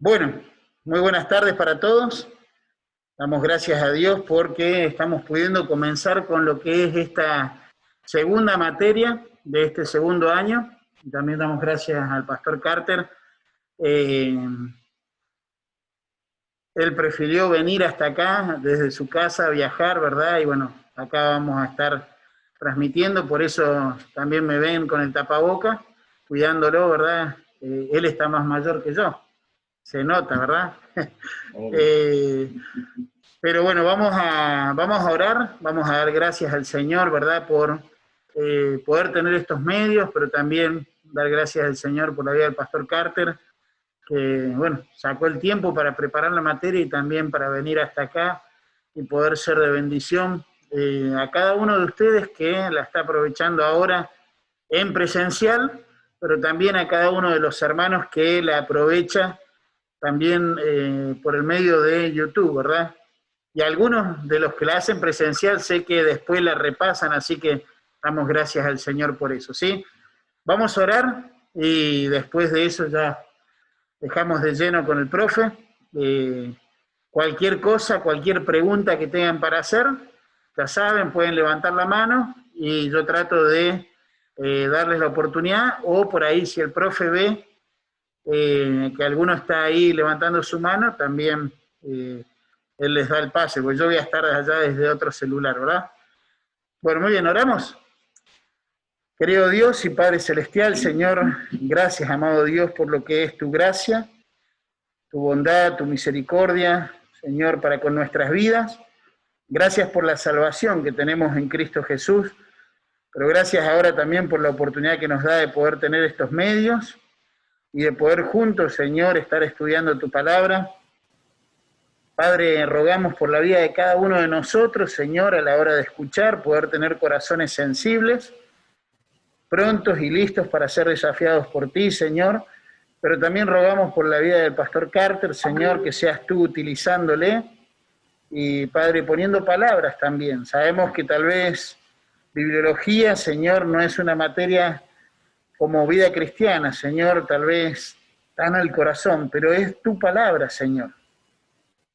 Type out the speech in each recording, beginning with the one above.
Bueno, muy buenas tardes para todos. Damos gracias a Dios porque estamos pudiendo comenzar con lo que es esta segunda materia de este segundo año. Y también damos gracias al pastor Carter. Él prefirió venir hasta acá, desde su casa, viajar, ¿verdad? Y bueno, acá vamos a estar transmitiendo, por eso también me ven con el tapaboca, cuidándolo, ¿verdad? Él está más mayor que yo. Se nota, ¿verdad? Pero bueno, vamos a orar, vamos a dar gracias al Señor, ¿verdad? Por poder tener estos medios, pero también dar gracias al Señor por la vida del pastor Carter, que, bueno, sacó el tiempo para preparar la materia y también para venir hasta acá y poder ser de bendición a cada uno de ustedes que la está aprovechando ahora en presencial, pero también a cada uno de los hermanos que la aprovecha también por el medio de YouTube, ¿verdad? Y algunos de los que la hacen presencial sé que después la repasan, así que damos gracias al Señor por eso, ¿sí? Vamos a orar y después de eso ya dejamos de lleno con el profe. Cualquier cosa, cualquier pregunta que tengan para hacer, ya saben, pueden levantar la mano y yo trato de darles la oportunidad, o por ahí si el profe ve que alguno está ahí levantando su mano, también él les da el pase, porque yo voy a estar allá desde otro celular, ¿verdad? Bueno, muy bien, oramos. Querido Dios y Padre Celestial, Señor, gracias, amado Dios, por lo que es tu gracia, tu bondad, tu misericordia, Señor, para con nuestras vidas. Gracias por la salvación que tenemos en Cristo Jesús, pero gracias ahora también por la oportunidad que nos da de poder tener estos medios y de poder juntos, Señor, estar estudiando tu palabra. Padre, rogamos por la vida de cada uno de nosotros, Señor, a la hora de escuchar, poder tener corazones sensibles, prontos y listos para ser desafiados por ti, Señor. Pero también rogamos por la vida del pastor Carter, Señor, que seas tú utilizándole y, Padre, poniendo palabras también. Sabemos que tal vez bibliología, Señor, no es una materia como vida cristiana, Señor, tal vez tan al corazón, pero es tu palabra, Señor.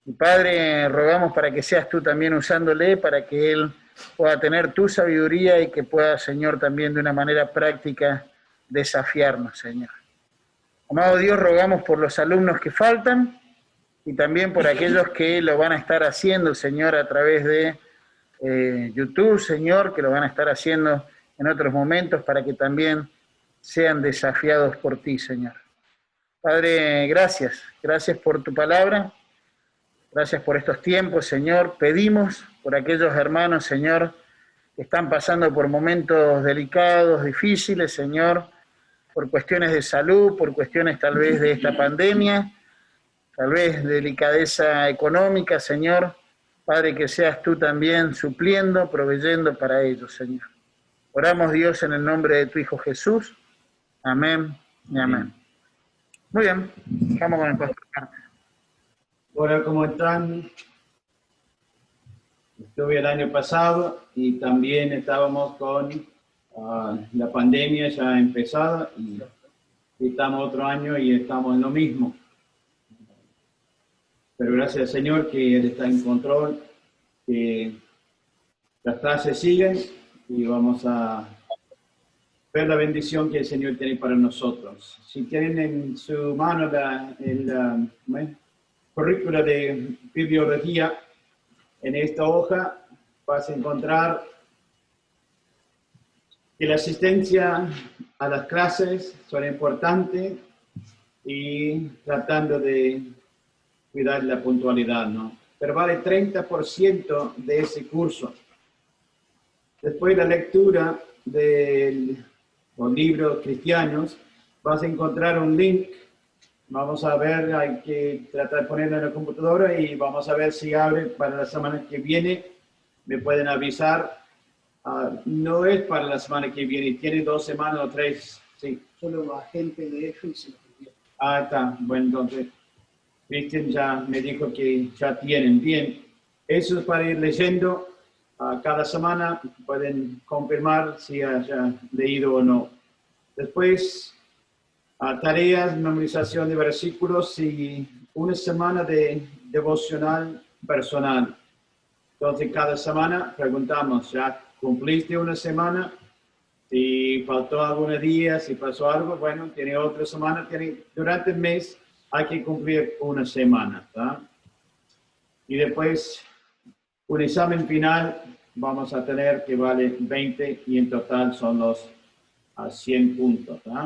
Y Padre, rogamos para que seas tú también usándole, para que él pueda tener tu sabiduría y que pueda, Señor, también de una manera práctica desafiarnos, Señor. Amado Dios, rogamos por los alumnos que faltan y también por aquellos que lo van a estar haciendo, Señor, a través de YouTube, Señor, que lo van a estar haciendo en otros momentos para que también sean desafiados por ti, Señor. Padre, gracias. Gracias por tu palabra. Gracias por estos tiempos, Señor. Pedimos por aquellos hermanos, Señor, que están pasando por momentos delicados, difíciles, Señor, por cuestiones de salud, por cuestiones tal vez de esta pandemia, tal vez delicadeza económica, Señor. Padre, que seas tú también supliendo, proveyendo para ellos, Señor. Oramos, Dios, en el nombre de tu Hijo Jesús. Amén y amén. Muy bien, vamos con el pastor Carter. Hola, ¿cómo están? Estuve el año pasado y también estábamos con la pandemia ya empezada y estamos otro año y estamos en lo mismo. Pero gracias al Señor que Él está en control, que las clases siguen y vamos a ver la bendición que el Señor tiene para nosotros. Si tienen en su mano el currículo de bibliología, en esta hoja vas a encontrar que la asistencia a las clases son importantes y tratando de cuidar la puntualidad, ¿no? Pero vale 30% de ese curso. Después de la lectura de los libros cristianos, vas a encontrar un link. Vamos a ver, hay que tratar de ponerlo en la computadora y vamos a ver si abre para la semana que viene. Me pueden avisar. No es para la semana que viene, tiene 2 semanas o 3. Sí. Solo la gente de eso y se lo pidió. Está. Bueno, entonces, Cristian ya me dijo que ya tienen. Bien, eso es para ir leyendo. Cada semana pueden confirmar si haya leído o no. Después, Tareas, memorización de versículos y una semana de devocional personal. Entonces, cada semana preguntamos, ¿ya cumpliste una semana? Si faltó algunos días, si pasó algo, bueno, tiene otra semana. Durante el mes hay que cumplir una semana, ¿tá? Y después, un examen final vamos a tener que vale 20 y en total son los 100 puntos, ¿tá?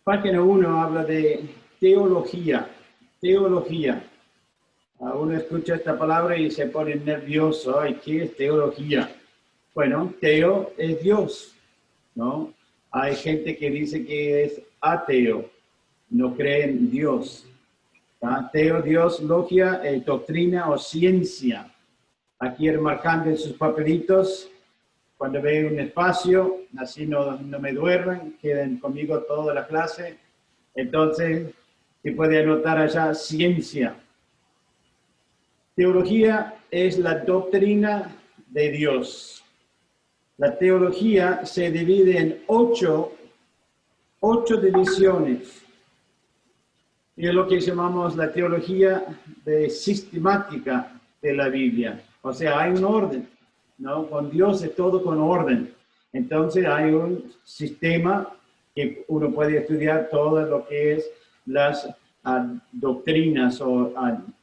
Página 1 habla de teología. Teología. Uno escucha esta palabra y se pone nervioso. Ay, ¿qué es teología? Bueno, teo es Dios, ¿no? Hay gente que dice que es ateo, no cree en Dios. Teo, Dios, logia, doctrina o ciencia. Aquí marcando en sus papelitos. Cuando veo un espacio, así no me duermen, queden conmigo toda la clase. Entonces, se puede anotar allá ciencia. Teología es la doctrina de Dios. La teología se divide en ocho divisiones. Y es lo que llamamos la teología sistemática de la Biblia. O sea, hay un orden, ¿no? Con Dios es todo con orden. Entonces hay un sistema que uno puede estudiar todo lo que es las doctrinas o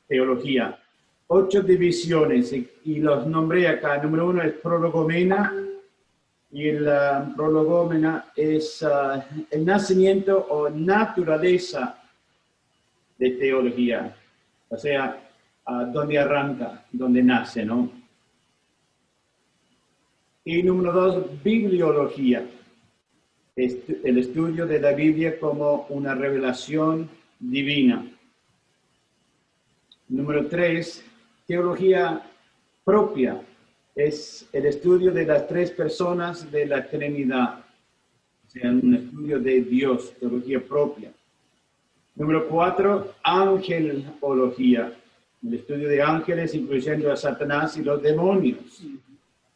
teología. 8 divisiones y los nombré acá. Número 1 es prolegomena y la prolegomena es el nacimiento o naturaleza de teología. O sea, dónde arranca, dónde nace, ¿no? Y número 2, bibliología. El estudio de la Biblia como una revelación divina. Número 3, teología propia. Es el estudio de las 3 personas de la Trinidad. O sea, un estudio de Dios, teología propia. Número 4, angelología. El estudio de ángeles, incluyendo a Satanás y los demonios.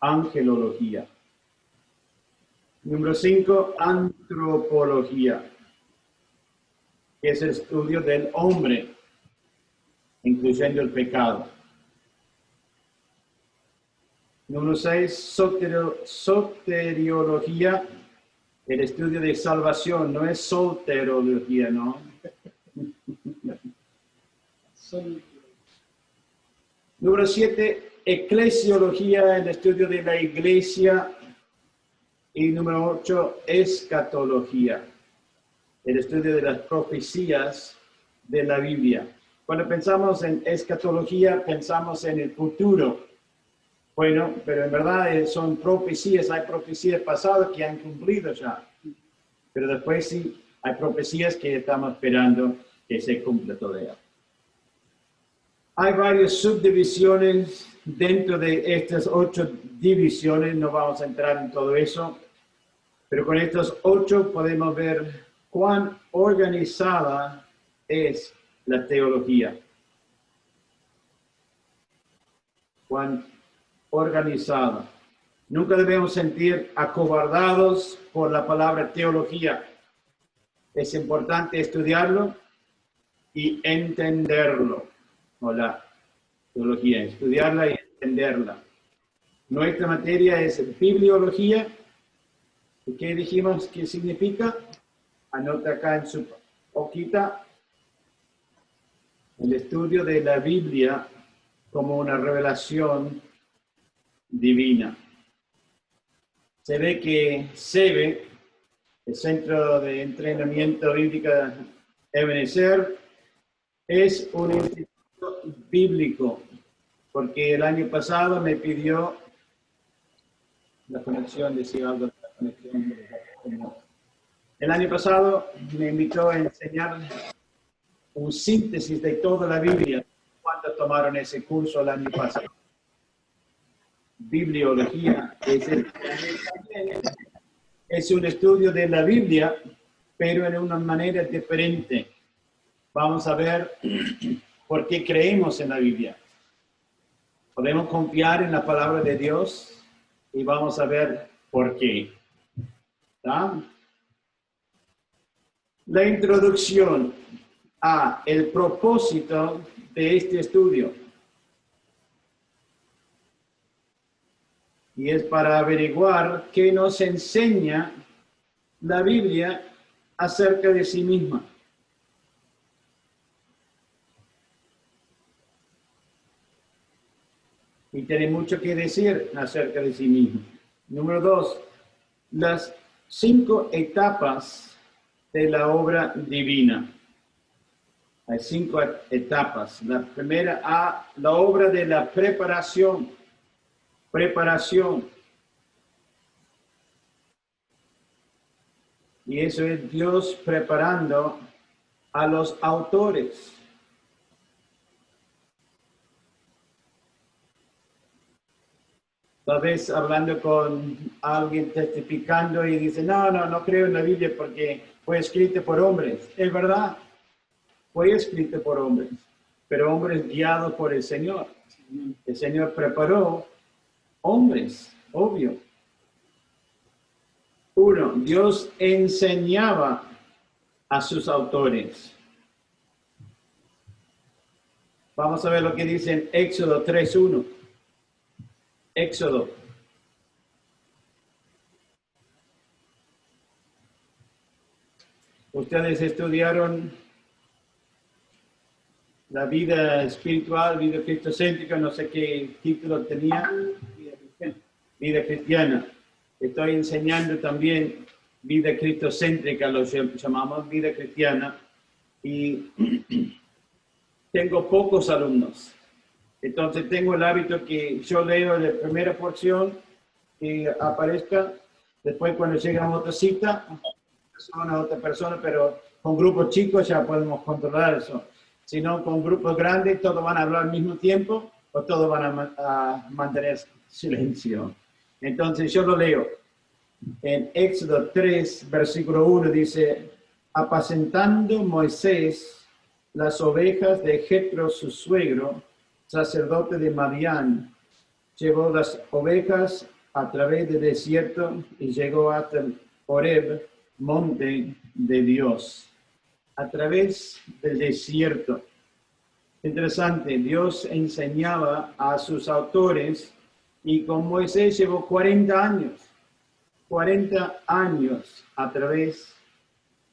Angelología. Número 5, antropología, que es el estudio del hombre, incluyendo el pecado. Número 6, soteriología, el estudio de salvación, no es soterología, ¿no? Número 7, eclesiología, el estudio de la iglesia. Y número 8, escatología, el estudio de las profecías de la Biblia. Cuando pensamos en escatología, pensamos en el futuro. Bueno, pero en verdad son profecías, hay profecías pasadas que han cumplido ya. Pero después sí, hay profecías que estamos esperando que se cumpla todavía. Hay varias subdivisiones dentro de estas 8 divisiones, no vamos a entrar en todo eso, pero con estos 8 podemos ver cuán organizada es la teología. Cuán organizada. Nunca debemos sentir acobardados por la palabra teología. Es importante estudiarlo y entenderlo. O la teología, estudiarla y entenderla. Nuestra materia es bibliología. ¿Y qué dijimos que significa? Anota acá en su hojita. El estudio de la Biblia como una revelación divina. Se ve que SEBE, el Centro de Entrenamiento Bíblico Ebenezer, es un instituto bíblico, porque el año pasado me pidió la conexión, decía algo de la conexión. El año pasado me invitó a enseñar un síntesis de toda la Biblia. ¿Cuántos tomaron ese curso el año pasado? Bibliología es un estudio de la Biblia, pero en una manera diferente. Vamos a ver por qué creemos en la Biblia. Podemos confiar en la palabra de Dios y vamos a ver por qué. ¿Está? La introducción a el propósito de este estudio. Y es para averiguar qué nos enseña la Biblia acerca de sí misma. Y tiene mucho que decir acerca de sí mismo. Número 2, las 5 etapas de la obra divina. Hay 5 etapas. La primera, la obra de la preparación. Preparación. Y eso es Dios preparando a los autores. Tal vez hablando con alguien testificando y dice, no creo en la Biblia porque fue escrita por hombres. Es verdad, fue escrita por hombres, pero hombres guiados por el Señor. El Señor preparó hombres, obvio. 1, Dios enseñaba a sus autores. Vamos a ver lo que dice en Éxodo 3:1. Éxodo. Ustedes estudiaron la vida espiritual, vida cristocéntrica, no sé qué título tenía. Vida cristiana. Estoy enseñando también vida cristocéntrica, lo llamamos vida cristiana, y tengo pocos alumnos. Entonces tengo el hábito que yo leo la primera porción que aparezca, después cuando llega a otra cita, otra persona, pero con grupos chicos ya podemos controlar eso. Si no, con grupos grandes, todos van a hablar al mismo tiempo o todos van a mantener silencio. Entonces yo lo leo. En Éxodo 3, versículo 1 dice, apacentando Moisés las ovejas de Jetro su suegro, sacerdote de Madián, llevó las ovejas a través del desierto y llegó hasta Horeb, monte de Dios. A través del desierto. Interesante, Dios enseñaba a sus autores y con Moisés llevó 40 años. 40 años a través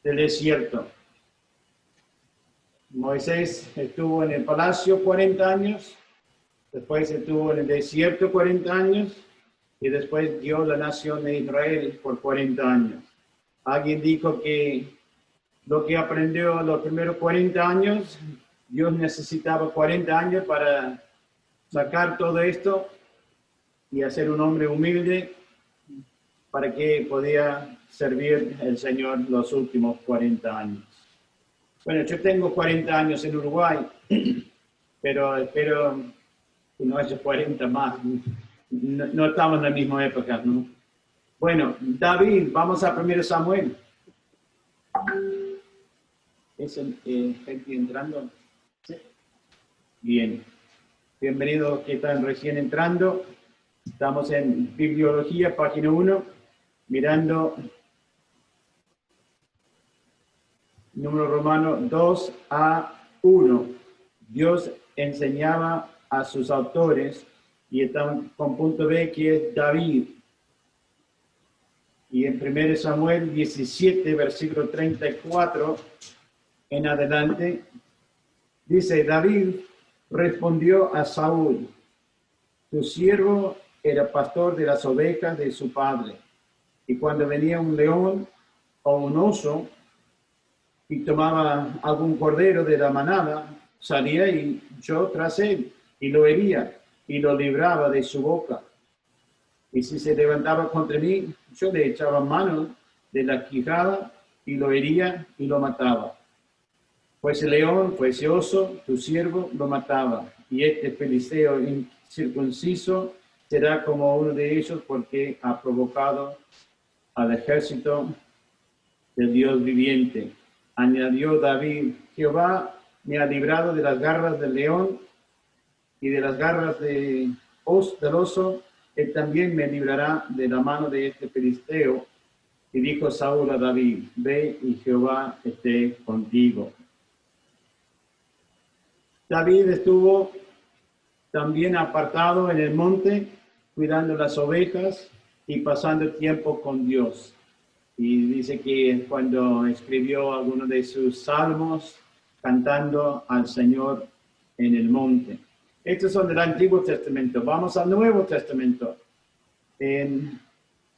del desierto. Moisés estuvo en el palacio 40 años, después estuvo en el desierto 40 años y después dio la nación de Israel por 40 años. Alguien dijo que lo que aprendió los primeros 40 años, Dios necesitaba 40 años para sacar todo esto y hacer un hombre humilde para que podía servir al Señor los últimos 40 años. Bueno, yo tengo 40 años en Uruguay, pero espero que no haya 40 más. No estamos en la misma época, ¿no? Bueno, David, vamos a 1 Samuel. ¿Es gente entrando? ¿Sí? Bien. Bienvenidos que están recién entrando. Estamos en Bibliología, página 1, mirando número romano 2:1. Dios enseñaba a sus autores y estamos con punto B que es David. Y en 1 Samuel 17, versículo 34 en adelante, dice, David respondió a Saúl, tu siervo era pastor de las ovejas de su padre, y cuando venía un león o un oso y tomaba algún cordero de la manada, salía y yo tras él, y lo hería, y lo libraba de su boca. Y si se levantaba contra mí, yo le echaba mano de la quijada, y lo hería y lo mataba. Fuese león, fuese oso, tu siervo lo mataba, y este filisteo incircunciso será como uno de ellos porque ha provocado al ejército del Dios viviente. Añadió David, Jehová me ha librado de las garras del león y de las garras del oso, él también me librará de la mano de este filisteo. Y dijo Saúl a David, ve y Jehová esté contigo. David estuvo también apartado en el monte, cuidando las ovejas y pasando tiempo con Dios. Y dice que cuando escribió algunos de sus salmos, cantando al Señor en el monte. Estos son del Antiguo Testamento. Vamos al Nuevo Testamento, en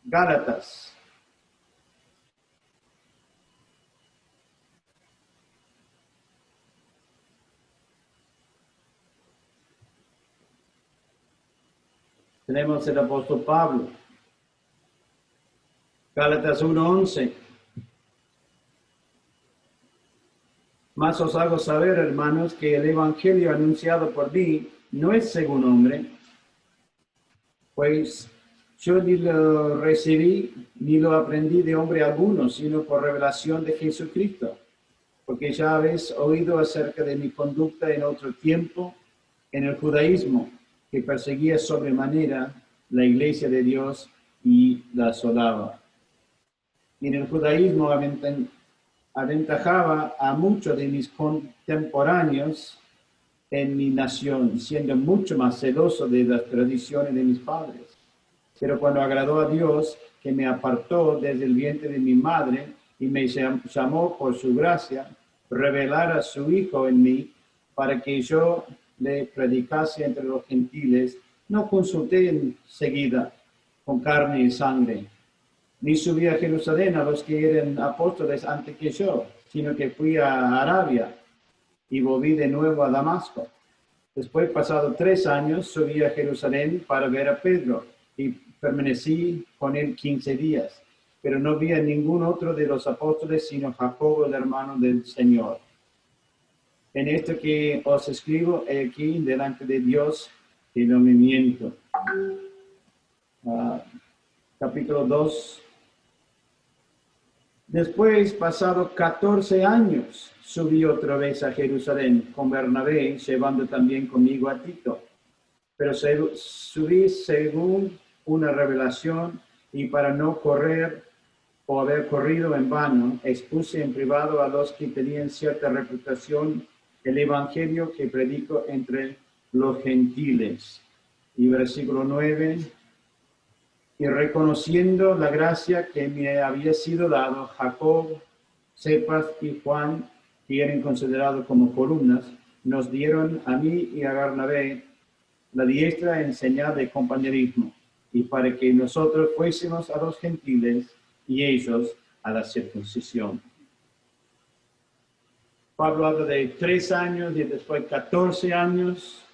Gálatas. Tenemos el apóstol Pablo. Gálatas 1:11. Mas os hago saber, hermanos, que el evangelio anunciado por mí no es según hombre, pues yo ni lo recibí ni lo aprendí de hombre alguno, sino por revelación de Jesucristo. Porque ya habéis oído acerca de mi conducta en otro tiempo en el judaísmo, que perseguía sobremanera la iglesia de Dios y la asolaba. Y en el judaísmo aventajaba a muchos de mis contemporáneos en mi nación, siendo mucho más celoso de las tradiciones de mis padres. Pero cuando agradó a Dios, que me apartó desde el vientre de mi madre y me llamó por su gracia, revelar a su Hijo en mí, para que yo le predicase entre los gentiles, no consulté enseguida con carne y sangre, ni subí a Jerusalén a los que eran apóstoles antes que yo, sino que fui a Arabia y volví de nuevo a Damasco. Después, pasados 3 años, subí a Jerusalén para ver a Pedro y permanecí con él 15 días, pero no vi a ningún otro de los apóstoles, sino Jacobo, el hermano del Señor. En esto que os escribo aquí delante de Dios, que no me miento. Capítulo 2. Después, pasados 14 años, subí otra vez a Jerusalén con Bernabé, llevando también conmigo a Tito. Pero subí según una revelación, y para no correr o haber corrido en vano, expuse en privado a los que tenían cierta reputación el evangelio que predico entre los gentiles. Y versículo 9. Y reconociendo la gracia que me había sido dado, Jacob, Cepas y Juan, que eran considerados como columnas, nos dieron a mí y a Bernabé la diestra en señal de compañerismo, y para que nosotros fuésemos a los gentiles y ellos a la circuncisión. Pablo habla de 3 años y después 14 años.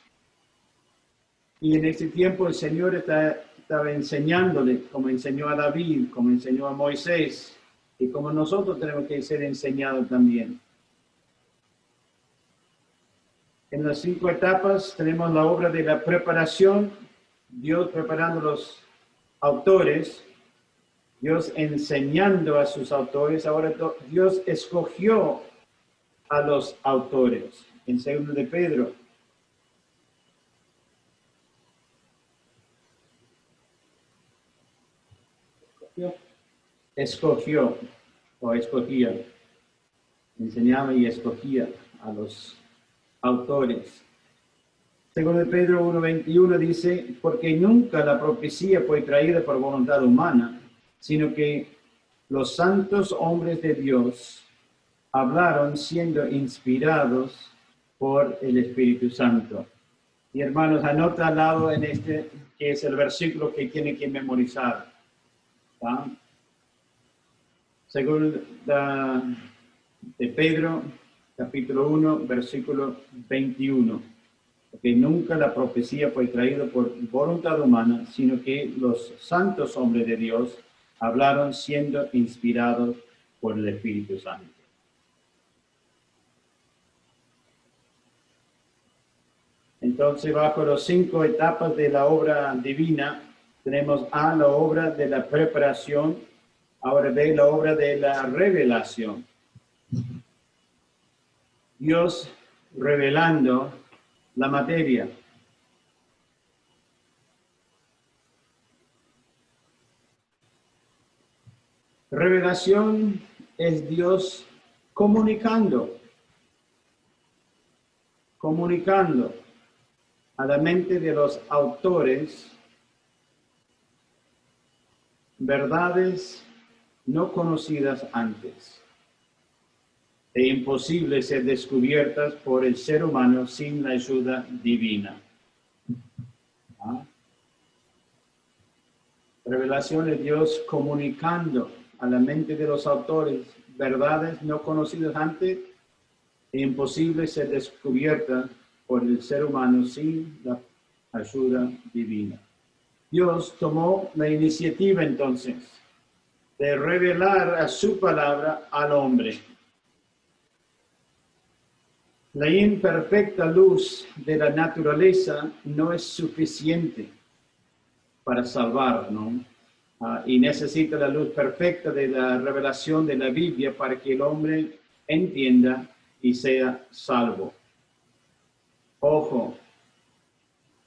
Y en este tiempo el Señor estaba enseñándole, como enseñó a David, como enseñó a Moisés, y como nosotros tenemos que ser enseñados también. En las 5 etapas tenemos la obra de la preparación, Dios preparando los autores, Dios enseñando a sus autores. Ahora Dios escogió a los autores. En 2 de Pedro. Escogió o escogía. Enseñaba y escogía a los autores. 2 de Pedro 1:21 dice, porque nunca la profecía fue traída por voluntad humana, sino que los santos hombres de Dios hablaron siendo inspirados por el Espíritu Santo. Y hermanos, anota al lado en este, que es el versículo que tienen que memorizar. ¿Va? Según de Pedro, capítulo 1, versículo 21. Porque nunca la profecía fue traída por voluntad humana, sino que los santos hombres de Dios hablaron siendo inspirados por el Espíritu Santo. Entonces, bajo las 5 etapas de la obra divina, tenemos A, la obra de la preparación, ahora B, la obra de la revelación. Dios revelando la materia. Revelación es Dios comunicando a la mente de los autores verdades no conocidas antes e imposibles ser descubiertas por el ser humano sin la ayuda divina. ¿Ah? Revelación de Dios comunicando a la mente de los autores verdades no conocidas antes e imposibles ser descubiertas por el ser humano sin la ayuda divina. Dios tomó la iniciativa entonces de revelar a su palabra al hombre. La imperfecta luz de la naturaleza no es suficiente para salvar, ¿no? Y necesita la luz perfecta de la revelación de la Biblia para que el hombre entienda y sea salvo. Ojo,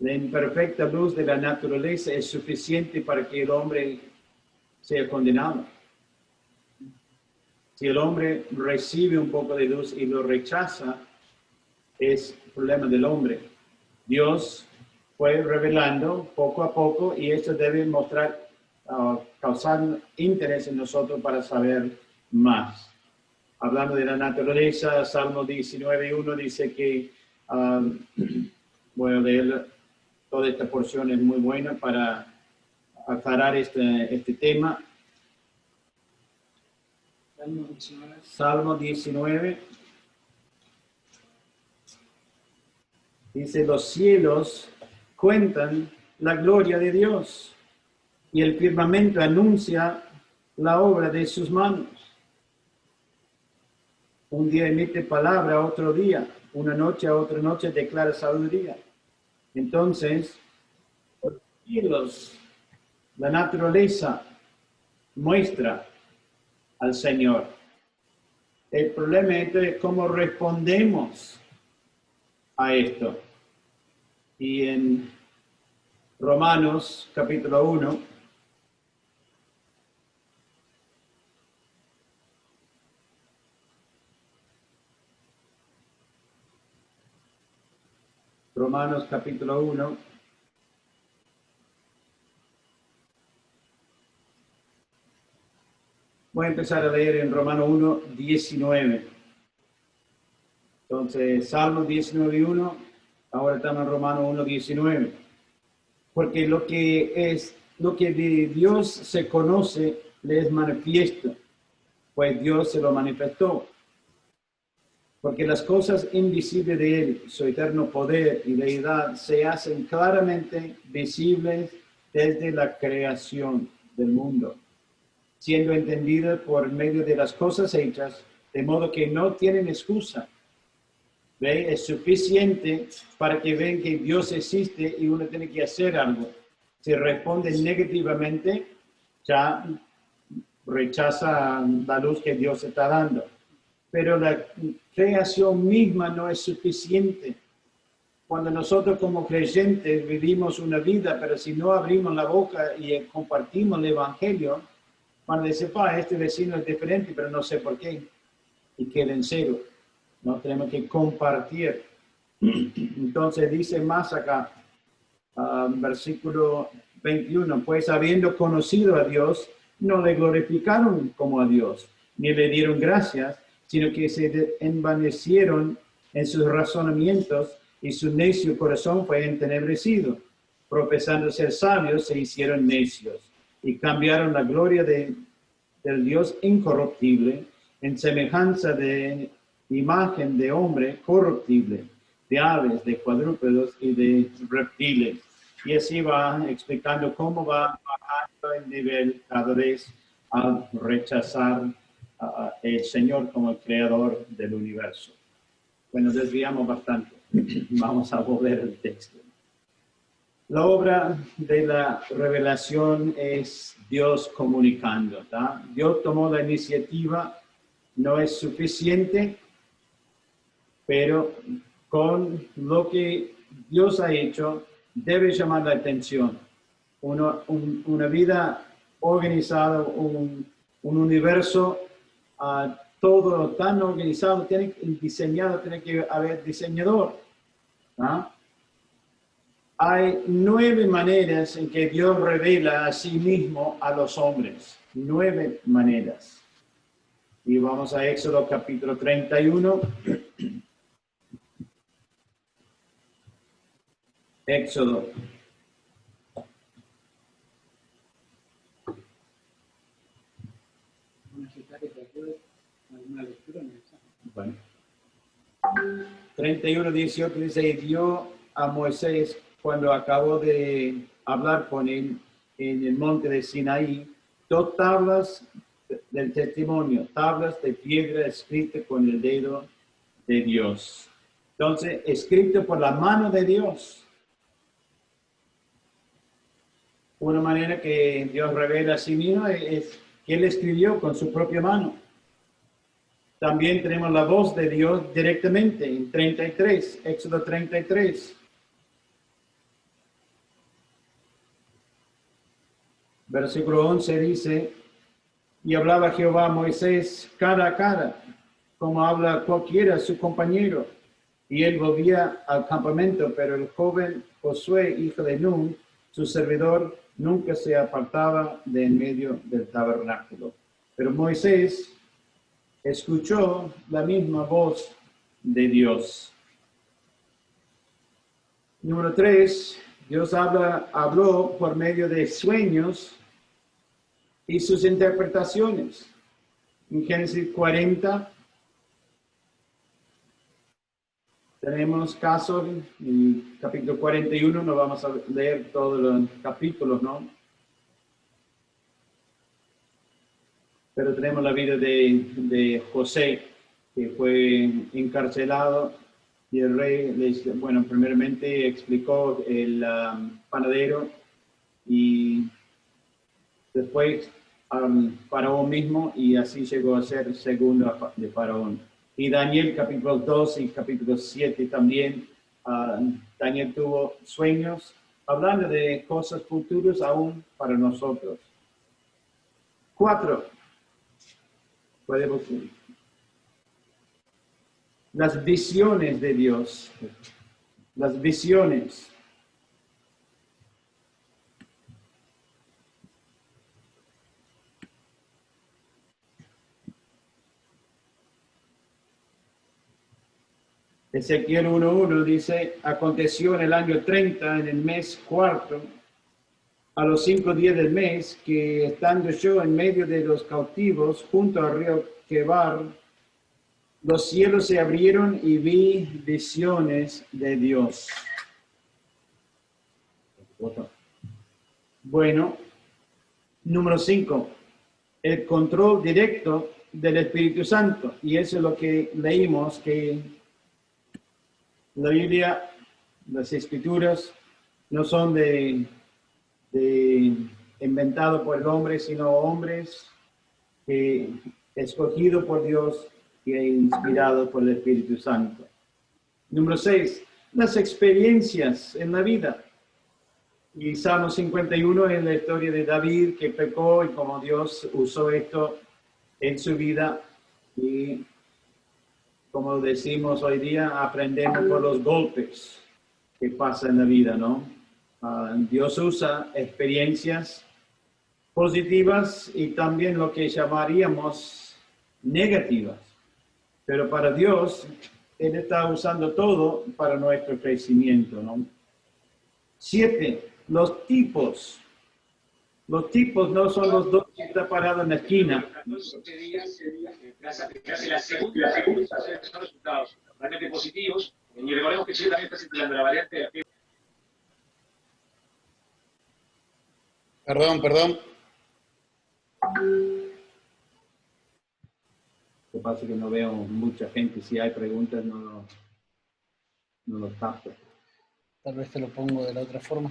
la imperfecta luz de la naturaleza es suficiente para que el hombre sea condenado. Si el hombre recibe un poco de luz y lo rechaza, es problema del hombre. Dios fue revelando poco a poco y esto debe mostrar, causar interés en nosotros para saber más. Hablando de la naturaleza, Salmo 19:1 dice que, voy a leer toda esta porción, es muy buena para aclarar este tema. Salmo 19. Dice, los cielos cuentan la gloria de Dios y el firmamento anuncia la obra de sus manos. Un día emite palabra a otro día, una noche a otra noche declara sabiduría. Entonces, los cielos, la naturaleza muestra al Señor. El problema es cómo respondemos a esto. Y en Romanos capítulo 1, Romanos capítulo 1, voy a empezar a leer en Romanos 1, 19. Entonces, Salmo 19:1, ahora estamos en Romanos 1, 19. Porque lo que de Dios se conoce le es manifiesto, pues Dios se lo manifestó. Porque las cosas invisibles de Él, su eterno poder y deidad, se hacen claramente visibles desde la creación del mundo, siendo entendidas por medio de las cosas hechas, de modo que no tienen excusa. ¿Ve? Es suficiente para que vean que Dios existe y uno tiene que hacer algo. Si responde negativamente, ya rechaza la luz que Dios está dando. Pero la creación misma no es suficiente. Cuando nosotros como creyentes vivimos una vida, pero si no abrimos la boca y compartimos el Evangelio, van a decir, este vecino es diferente, pero no sé por qué. Y queda en cero. No tenemos que compartir. Entonces dice más acá, versículo 21, pues habiendo conocido a Dios, no le glorificaron como a Dios, ni le dieron gracias, sino que se envanecieron en sus razonamientos y su necio corazón fue entenebrecido. Profesando ser sabios, se hicieron necios y cambiaron la gloria del Dios incorruptible en semejanza de imagen de hombre corruptible, de aves, de cuadrúpedos y de reptiles. Y así va explicando cómo va bajando el nivel cada vez al rechazar el Señor como el creador del universo. Bueno, desviamos bastante. Vamos a volver al texto. La obra de la revelación es Dios comunicando, ¿tá? Dios tomó la iniciativa, no es suficiente, pero con lo que Dios ha hecho, debe llamar la atención. Una vida organizada, un universo todo tan organizado, diseñado, tiene que haber diseñador. ¿Ah? Hay 9 maneras en que Dios revela a sí mismo a los hombres. 9 maneras. Y vamos a Éxodo capítulo 31. Éxodo. Bueno. 31:18 dice, y dio a Moisés cuando acabó de hablar con él en el monte de Sinaí, 2 tablas del testimonio, tablas de piedra escritas con el dedo de Dios. Entonces, escrito por la mano de Dios. Una manera que Dios revela a sí mismo es que Él escribió con su propia mano. También tenemos la voz de Dios directamente en 33, Éxodo 33. Versículo 11 dice, y hablaba Jehová a Moisés cara a cara, como habla cualquiera su compañero. Y él volvía al campamento, pero el joven Josué, hijo de Nun, su servidor, nunca se apartaba de en medio del tabernáculo. Pero Moisés escuchó la misma voz de Dios. Número 3, Dios habló por medio de sueños y sus interpretaciones. En Génesis 40 tenemos casos, en capítulo 41, no vamos a leer todos los capítulos, ¿no? Pero tenemos la vida de José, que fue encarcelado y el rey, primeramente explicó el panadero y después al faraón mismo, y así llegó a ser segundo de faraón. Y Daniel capítulo 2 y capítulo 7 también, Daniel tuvo sueños hablando de cosas futuras aún para nosotros. 4. Podemos las visiones de Dios. Las visiones. Ezequiel 1:1 dice, aconteció en el año 30, en el mes cuarto, a los 5 días del mes, que estando yo en medio de los cautivos, junto al río Quebar, los cielos se abrieron y vi visiones de Dios. Bueno, número 5, el control directo del Espíritu Santo. Y eso es lo que leímos, que la Biblia, las Escrituras, no son inventado por el hombre, sino hombres escogidos por Dios y inspirados por el Espíritu Santo. Número 6, las experiencias en la vida. Y Salmo 51 es la historia de David, que pecó y cómo Dios usó esto en su vida. Y como decimos hoy día, aprendemos por los golpes que pasan en la vida, ¿no? Dios usa experiencias positivas y también lo que llamaríamos negativas. Pero para Dios, Él está usando todo para nuestro crecimiento, ¿no? 7, los tipos. Los tipos no son los dos que están parados en la esquina. Casi la segunda son resultados realmente positivos. Y recordemos que Chile también está circulando la variante de... Perdón. Lo que pasa es que no veo mucha gente. Si hay preguntas, no lo capto. Tal vez te lo pongo de la otra forma.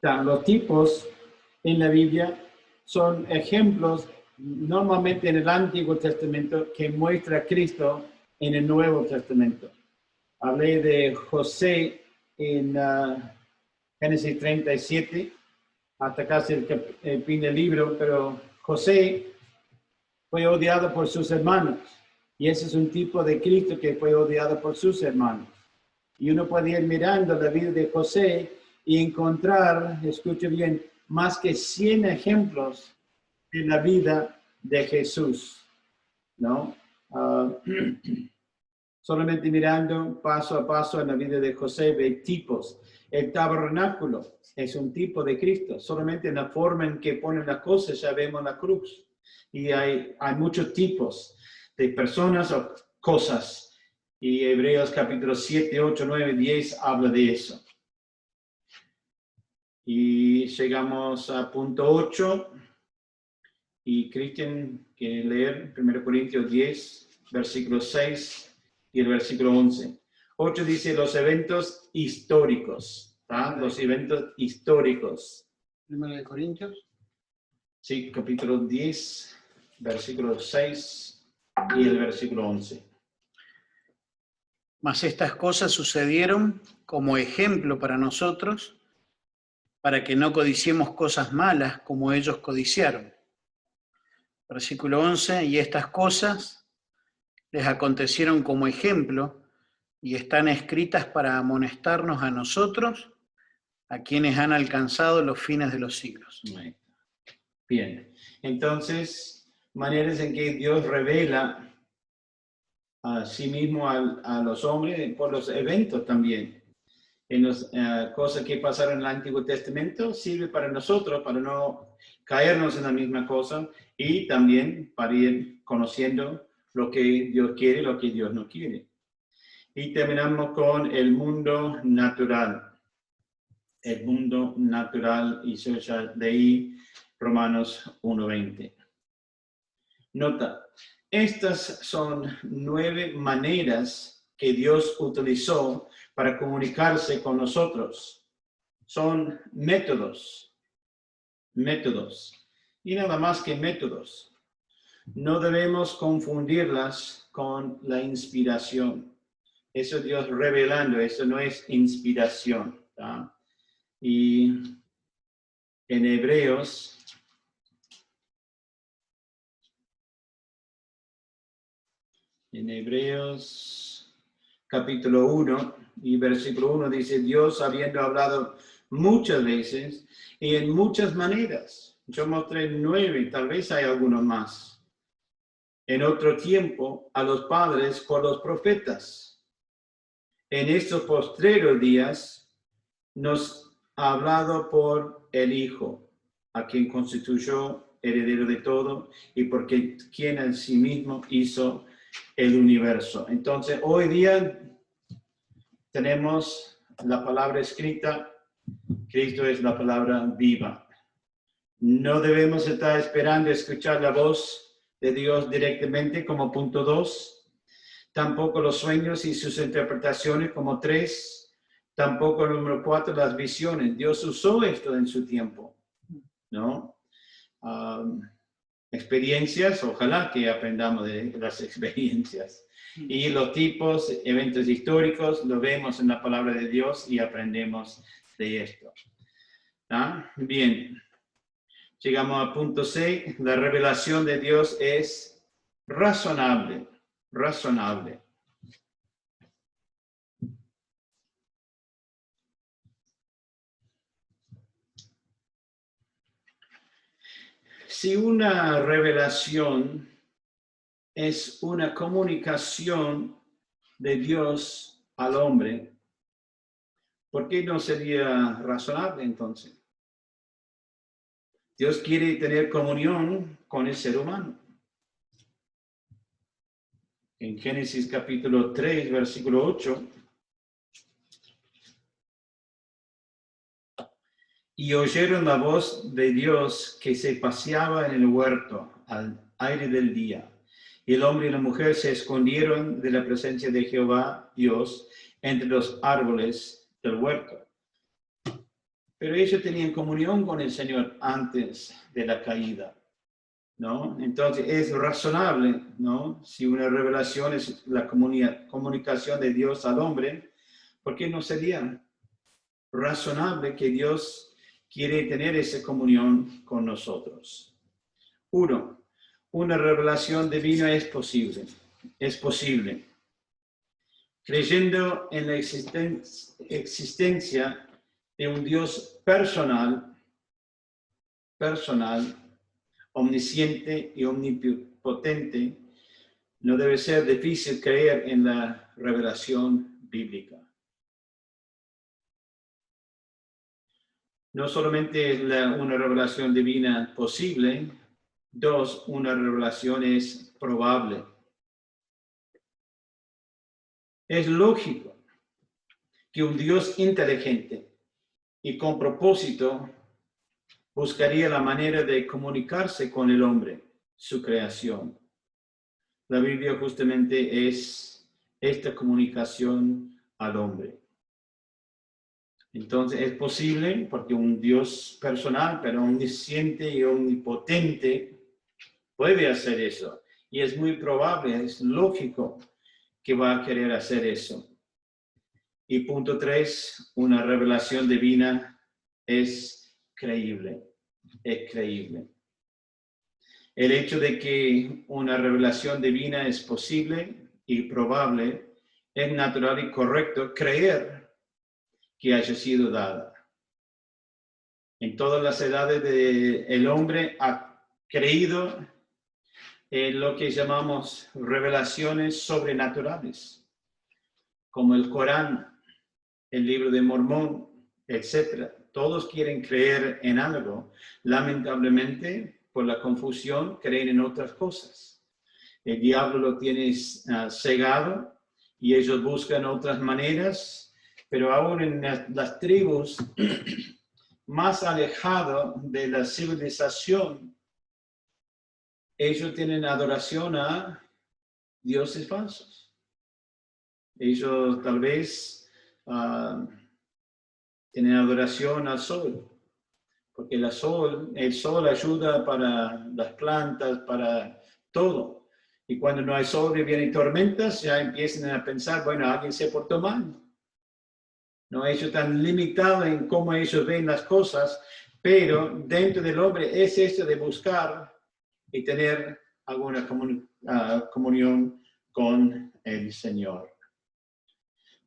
Los tipos en la Biblia son ejemplos normalmente en el Antiguo Testamento que muestra a Cristo en el Nuevo Testamento. Hablé de José en Génesis 37, hasta casi el fin del libro, pero José fue odiado por sus hermanos. Y ese es un tipo de Cristo que fue odiado por sus hermanos. Y uno puede ir mirando la vida de José y encontrar, escuche bien, más que 100 ejemplos en la vida de Jesús, ¿no? Solamente mirando paso a paso en la vida de José ve tipos. El tabernáculo es un tipo de Cristo. Solamente en la forma en que ponen las cosas ya vemos la cruz. Y hay muchos tipos de personas o cosas. Y Hebreos capítulo 7, 8, 9, 10 habla de eso. Y llegamos a punto 8. Y Cristian quiere leer 1 Corintios 10, versículo 6 y el versículo 11. 8 dice los eventos históricos. ¿Tá? Los eventos históricos. 1 Corintios. Sí, capítulo 10, versículo 6 y el versículo 11. Mas estas cosas sucedieron como ejemplo para nosotros, para que no codiciemos cosas malas como ellos codiciaron. Versículo 11, y estas cosas les acontecieron como ejemplo y están escritas para amonestarnos a nosotros, a quienes han alcanzado los fines de los siglos. Bien, entonces, maneras en que Dios revela a sí mismo a los hombres por los eventos también. En las cosas que pasaron en el Antiguo Testamento sirve para nosotros, para no caernos en la misma cosa y también para ir conociendo lo que Dios quiere y lo que Dios no quiere. Y terminamos con el mundo natural. El mundo natural, y yo ya leí Romanos 1:20. Nota, estas son 9 maneras que Dios utilizó para comunicarse con nosotros. Son métodos. Y nada más que métodos. No debemos confundirlas con la inspiración. Eso es Dios revelando, eso no es inspiración. ¿tá? Y en Hebreos, capítulo 1 y versículo 1 dice, Dios habiendo hablado muchas veces y en muchas maneras. Yo mostré 9, tal vez hay algunos más. En otro tiempo a los padres por los profetas. En estos postreros días nos ha hablado por el Hijo, a quien constituyó heredero de todo y porque quien en sí mismo hizo el universo. Entonces, hoy día tenemos la palabra escrita, Cristo es la palabra viva. No debemos estar esperando escuchar la voz de Dios directamente como punto 2, tampoco los sueños y sus interpretaciones como 3, tampoco número 4, las visiones. Dios usó esto en su tiempo, ¿no? Experiencias, ojalá que aprendamos de las experiencias. Y los tipos, eventos históricos, lo vemos en la palabra de Dios y aprendemos de esto. ¿Ah? Bien. Llegamos a punto 6. La revelación de Dios es razonable. Razonable. Si una revelación es una comunicación de Dios al hombre, ¿por qué no sería razonable entonces? Dios quiere tener comunión con el ser humano. En Génesis capítulo 3, versículo 8. Y oyeron la voz de Dios que se paseaba en el huerto al aire del día. Y el hombre y la mujer se escondieron de la presencia de Jehová, Dios, entre los árboles del huerto. Pero ellos tenían comunión con el Señor antes de la caída, ¿no? Entonces es razonable, ¿no? Si una revelación es la comunicación de Dios al hombre, ¿por qué no sería razonable que Dios quiere tener esa comunión con nosotros. 1. Una revelación divina es posible. Es posible. Creyendo en la existencia de un Dios personal, omnisciente y omnipotente, no debe ser difícil creer en la revelación bíblica. No solamente es una revelación divina posible, 2, una revelación es probable. Es lógico que un Dios inteligente y con propósito buscaría la manera de comunicarse con el hombre, su creación. La Biblia justamente es esta comunicación al hombre. Entonces es posible porque un Dios personal, pero omnisciente y omnipotente, puede hacer eso. Y es muy probable, es lógico que va a querer hacer eso. Y punto 3, una revelación divina es creíble. Es creíble. El hecho de que una revelación divina es posible y probable, es natural y correcto creer que haya sido dada. En todas las edades el hombre ha creído en lo que llamamos revelaciones sobrenaturales, como el Corán, el libro de Mormón, etc. Todos quieren creer en algo. Lamentablemente, por la confusión, creen en otras cosas. El diablo lo tiene cegado y ellos buscan otras maneras, pero aún en las tribus más alejadas de la civilización, ellos tienen adoración a dioses falsos. Ellos tal vez tienen adoración al sol, porque el sol ayuda para las plantas, para todo. Y cuando no hay sol y vienen tormentas, ya empiezan a pensar, bueno, alguien se portó mal. No, ellos están limitados en cómo ellos ven las cosas, pero dentro del hombre es esto de buscar y tener alguna comunión con el Señor.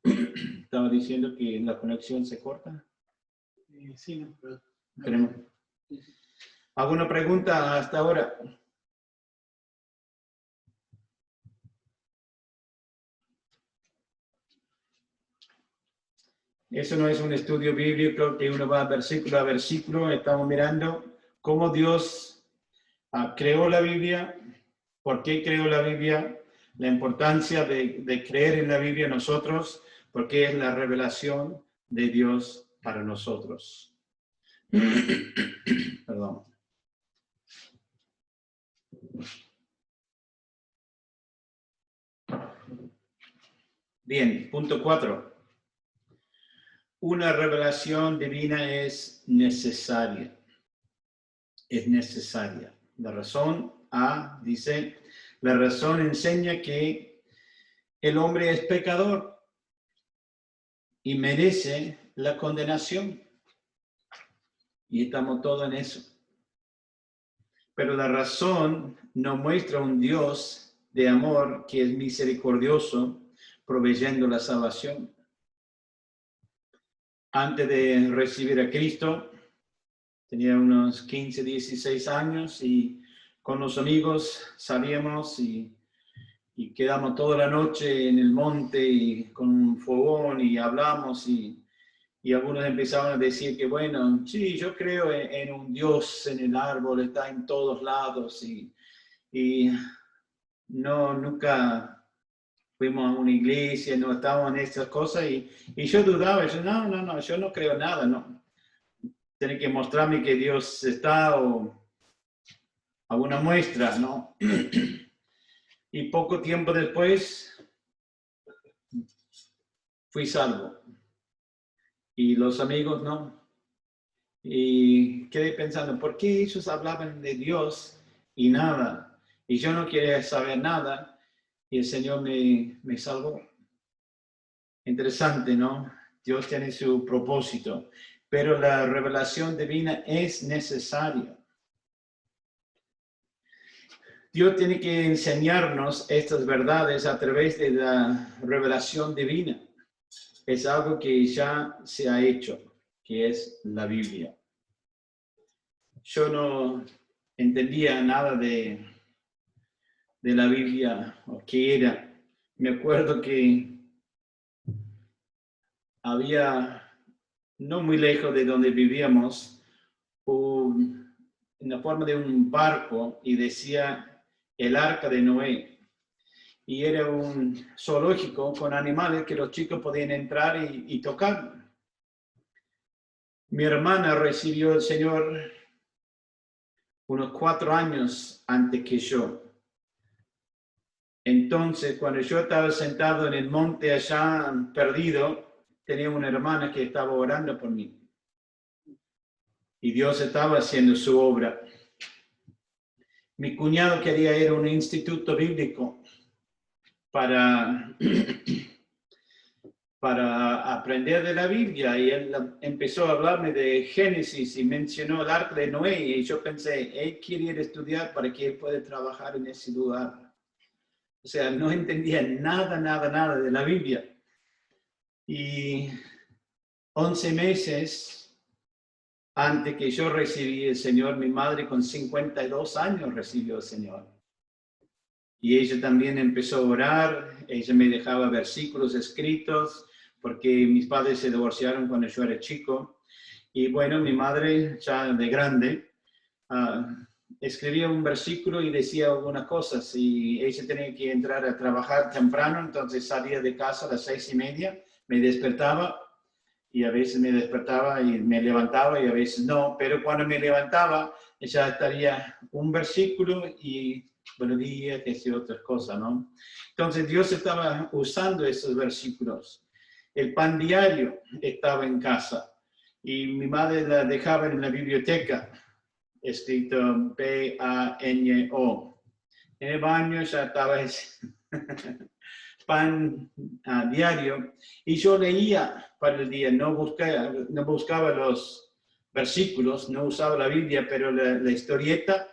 Estaba diciendo que la conexión se corta. Sí, no, pero... ¿Alguna pregunta hasta ahora? Eso no es un estudio bíblico que uno va versículo a versículo. Estamos mirando cómo Dios creó la Biblia, por qué creó la Biblia, la importancia de creer en la Biblia nosotros, porque es la revelación de Dios para nosotros. Perdón. Bien, punto 4. Una revelación divina es necesaria. Es necesaria. La razón A dice, la razón enseña que el hombre es pecador y merece la condenación. Y estamos todos en eso. Pero la razón nos muestra un Dios de amor que es misericordioso, proveyendo la salvación. Antes de recibir a Cristo, tenía unos 15, 16 años y con los amigos salíamos y quedamos toda la noche en el monte y con un fogón y hablamos y algunos empezaban a decir que bueno, sí, yo creo en un Dios en el árbol, está en todos lados y no, nunca fuimos a una iglesia, no estábamos en estas cosas y yo dudaba, yo no, yo no creo nada, no. Tiene que mostrarme que Dios está o alguna muestra, ¿no? Y poco tiempo después fui salvo. Y los amigos no. Y quedé pensando, ¿por qué ellos hablaban de Dios y nada? Y yo no quería saber nada y el Señor me salvó. Interesante, ¿no? Dios tiene su propósito, pero la revelación divina es necesaria. Dios tiene que enseñarnos estas verdades a través de la revelación divina. Es algo que ya se ha hecho, que es la Biblia. Yo no entendía nada de la Biblia o qué era. Me acuerdo que había, no muy lejos de donde vivíamos, en la forma de un barco y decía el arca de Noé. Y era un zoológico con animales que los chicos podían entrar y tocar. Mi hermana recibió al Señor unos 4 años antes que yo. Entonces, cuando yo estaba sentado en el monte allá perdido, tenía una hermana que estaba orando por mí. Y Dios estaba haciendo su obra. Mi cuñado quería ir a un instituto bíblico para aprender de la Biblia, y él empezó a hablarme de Génesis y mencionó el arca de Noé, y yo pensé, él quiere ir a estudiar para que él pueda trabajar en ese lugar. O sea, no entendía nada de la Biblia. Y 11 meses antes que yo recibí el Señor, mi madre con 52 años recibió el Señor. Y ella también empezó a orar, ella me dejaba versículos escritos, porque mis padres se divorciaron cuando yo era chico. Y bueno, mi madre, ya de grande, escribía un versículo y decía algunas cosas. Y ella tenía que entrar a trabajar temprano, entonces salía de casa a las 6:30, me despertaba, y a veces me despertaba y me levantaba y a veces no, pero cuando me levantaba ya estaría un versículo y buenos días, y otras cosas, ¿no? Entonces Dios estaba usando esos versículos. El pan diario estaba en casa y mi madre la dejaba en la biblioteca, escrito P-A-N-O. En el baño ya estaba ese pan diario y yo leía para el día, no buscaba los versículos, no usaba la Biblia, pero la historieta,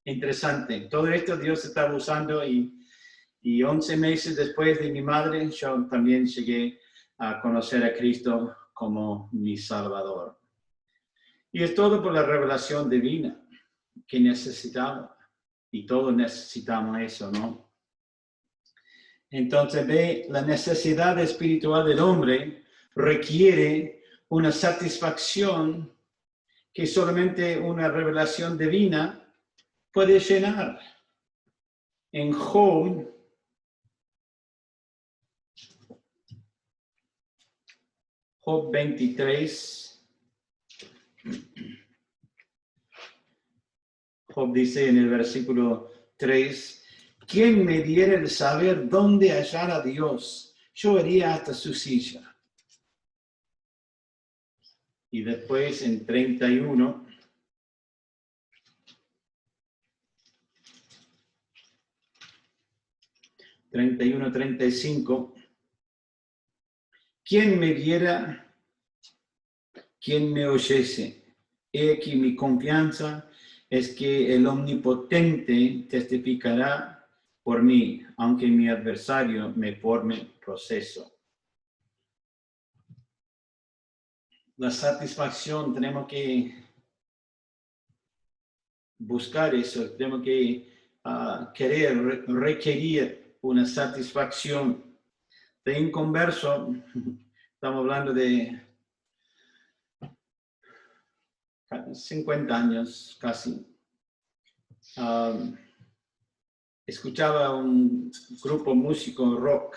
interesante. Todo esto Dios estaba usando y 11 meses después de mi madre, yo también llegué a conocer a Cristo como mi Salvador. Y es todo por la revelación divina que necesitaba. Y todos necesitamos eso, ¿no? Entonces, ve, la necesidad espiritual del hombre requiere una satisfacción que solamente una revelación divina puede llenar. En Job 23, Job dice en el versículo 3, ¿quién me diera el saber dónde hallar a Dios? Yo iría hasta su silla. Y después en 31, ...31, 35... ¿quién me viera? ¿Quién me oyese? He aquí mi confianza es que el Omnipotente testificará por mí, aunque mi adversario me forme proceso. La satisfacción, tenemos que buscar eso, tenemos que querer, requerir una satisfacción. De inconverso, estamos hablando de 50 años casi. Escuchaba un grupo músico rock,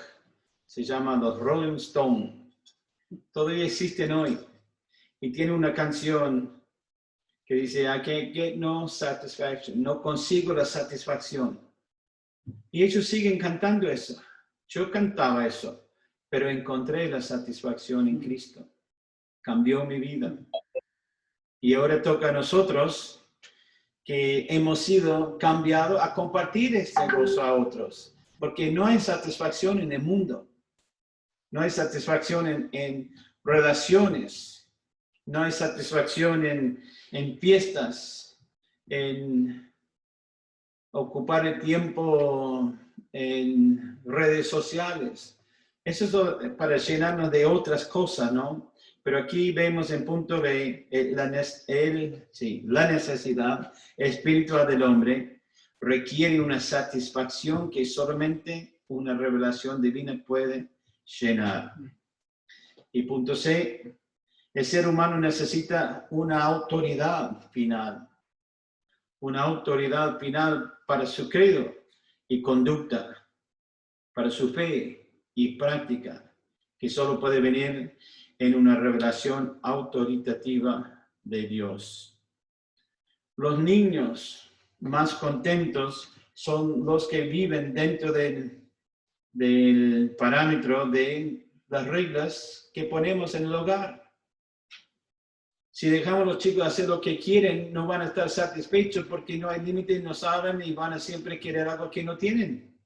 se llama los Rolling Stones. Todavía existen hoy. Y tiene una canción que dice, I can't get no satisfaction, no consigo la satisfacción. Y ellos siguen cantando eso. Yo cantaba eso, pero encontré la satisfacción en Cristo. Cambió mi vida. Y ahora toca a nosotros que hemos sido cambiados a compartir este gozo a otros. Porque no hay satisfacción en el mundo. No hay satisfacción en relaciones. No hay satisfacción en fiestas, en ocupar el tiempo en redes sociales. Eso es para llenarnos de otras cosas, ¿no? Pero aquí vemos en punto de la necesidad espiritual del hombre requiere una satisfacción que solamente una revelación divina puede llenar. Y punto C, el ser humano necesita una autoridad final para su credo y conducta, para su fe y práctica, que solo puede venir en una revelación autoritativa de Dios. Los niños más contentos son los que viven dentro del parámetro de las reglas que ponemos en el hogar. Si dejamos a los chicos hacer lo que quieren, no van a estar satisfechos porque no hay límites, no saben y van a siempre querer algo que no tienen.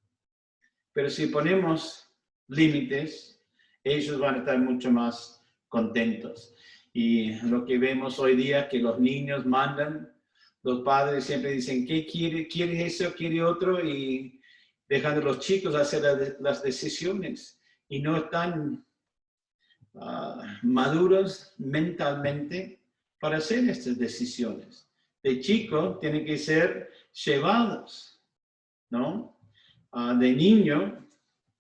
Pero si ponemos límites, ellos van a estar mucho más contentos. Y lo que vemos hoy día, que los niños mandan, los padres siempre dicen, ¿qué quiere? ¿Quiere eso? ¿Quiere otro? Y dejan a los chicos hacer las decisiones. Y no están maduros mentalmente para hacer estas decisiones. De chico tienen que ser llevados, ¿no? De niño,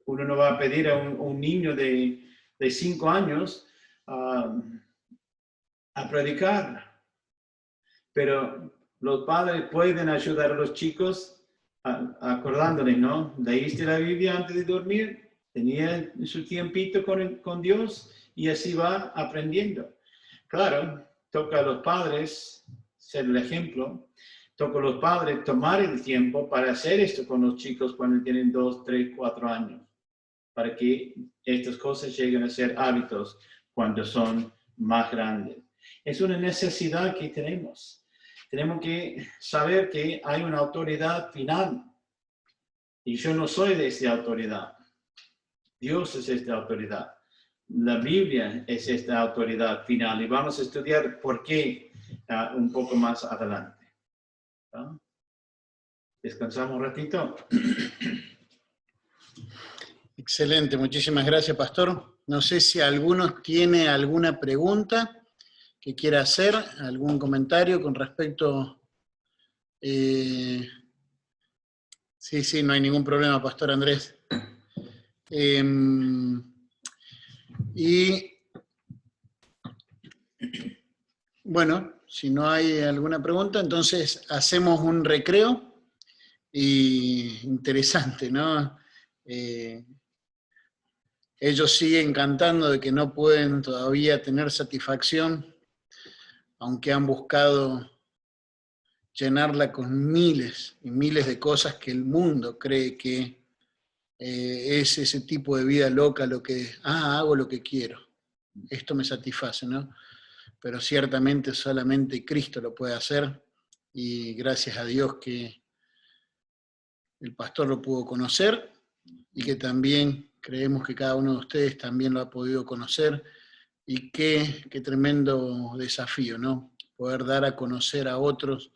uno no va a pedir a un niño de 5 años a predicar, pero los padres pueden ayudar a los chicos acordándoles, ¿no? Leíste la Biblia antes de dormir, tenía su tiempito con Dios y así va aprendiendo. Claro, toca a los padres ser el ejemplo, toca a los padres tomar el tiempo para hacer esto con los chicos cuando tienen 2, 3, 4 años, para que estas cosas lleguen a ser hábitos cuando son más grandes. Es una necesidad que tenemos. Tenemos que saber que hay una autoridad final. Y yo no soy de esta autoridad. Dios es esta autoridad. La Biblia es esta autoridad final. Y vamos a estudiar por qué un poco más adelante. ¿No? Descansamos un ratito. Excelente, muchísimas gracias, pastor. No sé si alguno tiene alguna pregunta que quiera hacer, algún comentario con respecto. Sí, no hay ningún problema, pastor Andrés. Y bueno, si no hay alguna pregunta, entonces hacemos un recreo. Y interesante, ¿no? Ellos siguen cantando de que no pueden todavía tener satisfacción, aunque han buscado llenarla con miles y miles de cosas que el mundo cree que es ese tipo de vida loca, lo que, hago lo que quiero, esto me satisface, ¿no? Pero ciertamente solamente Cristo lo puede hacer, y gracias a Dios que el pastor lo pudo conocer, y que también creemos que cada uno de ustedes también lo ha podido conocer, y qué tremendo desafío, ¿no? Poder dar a conocer a otros,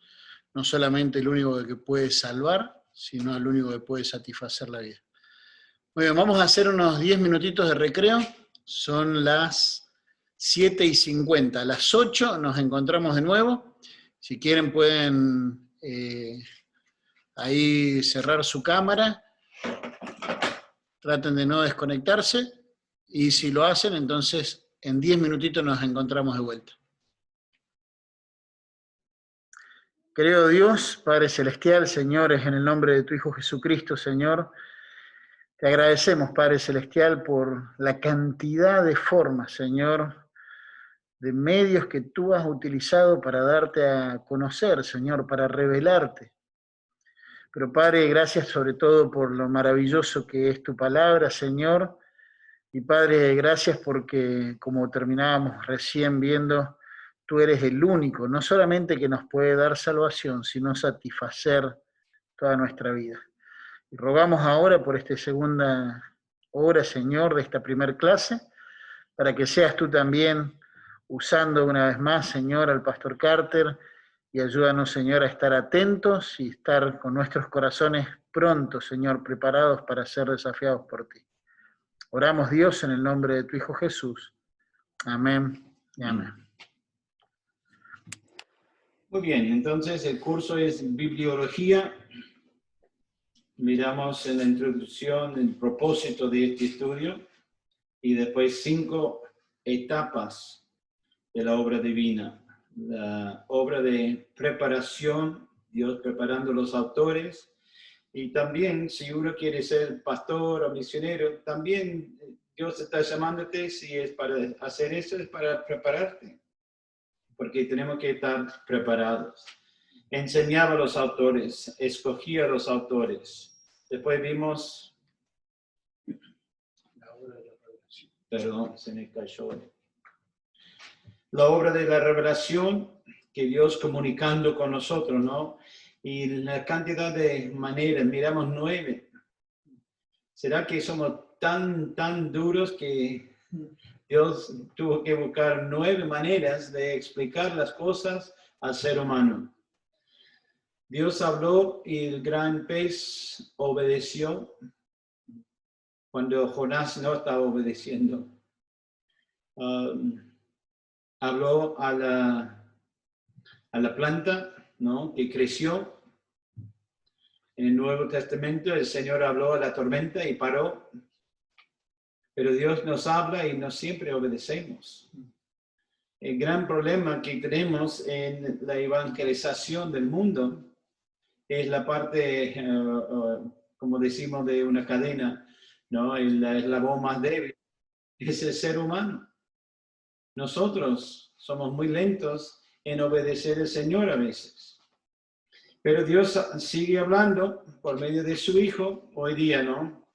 no solamente el único que puede salvar, sino el único que puede satisfacer la vida. Muy bien, vamos a hacer unos 10 minutitos de recreo, son las 7:50, a las 8 nos encontramos de nuevo. Si quieren pueden ahí cerrar su cámara, traten de no desconectarse, y si lo hacen, entonces en 10 minutitos nos encontramos de vuelta. Querido Dios, Padre Celestial, señores, en el nombre de tu Hijo Jesucristo, Señor, te agradecemos, Padre Celestial, por la cantidad de formas, Señor, de medios que tú has utilizado para darte a conocer, Señor, para revelarte. Pero, Padre, gracias sobre todo por lo maravilloso que es tu palabra, Señor. Y, Padre, gracias porque, como terminábamos recién viendo, tú eres el único, no solamente que nos puede dar salvación, sino satisfacer toda nuestra vida. Y rogamos ahora por esta segunda hora, Señor, de esta primer clase, para que seas tú también usando una vez más, Señor, al pastor Carter, y ayúdanos, Señor, a estar atentos y estar con nuestros corazones prontos, Señor, preparados para ser desafiados por ti. Oramos, Dios, en el nombre de tu Hijo Jesús. Amén y amén. Muy bien, entonces el curso es Bibliología. Miramos en la introducción el propósito de este estudio y después 5 etapas de la obra divina. La obra de preparación, Dios preparando los autores, y también si uno quiere ser pastor o misionero, también Dios está llamándote, si es para hacer eso, es para prepararte, porque tenemos que estar preparados. Enseñaba a los autores, escogía a los autores. Después vimos, perdón, se me cayó. La obra de la revelación que Dios comunicando con nosotros, ¿no? Y la cantidad de maneras, miramos 9. ¿Será que somos tan duros que Dios tuvo que buscar 9 maneras de explicar las cosas al ser humano? Dios habló y el gran pez obedeció cuando Jonás no estaba obedeciendo. Habló a la planta, ¿no?, que creció. En el Nuevo Testamento el Señor habló a la tormenta y paró. Pero Dios nos habla y no siempre obedecemos. El gran problema que tenemos en la evangelización del mundo es la parte, como decimos, de una cadena, ¿no? El eslabón más débil es el ser humano. Nosotros somos muy lentos en obedecer al Señor a veces. Pero Dios sigue hablando por medio de su Hijo hoy día, ¿no?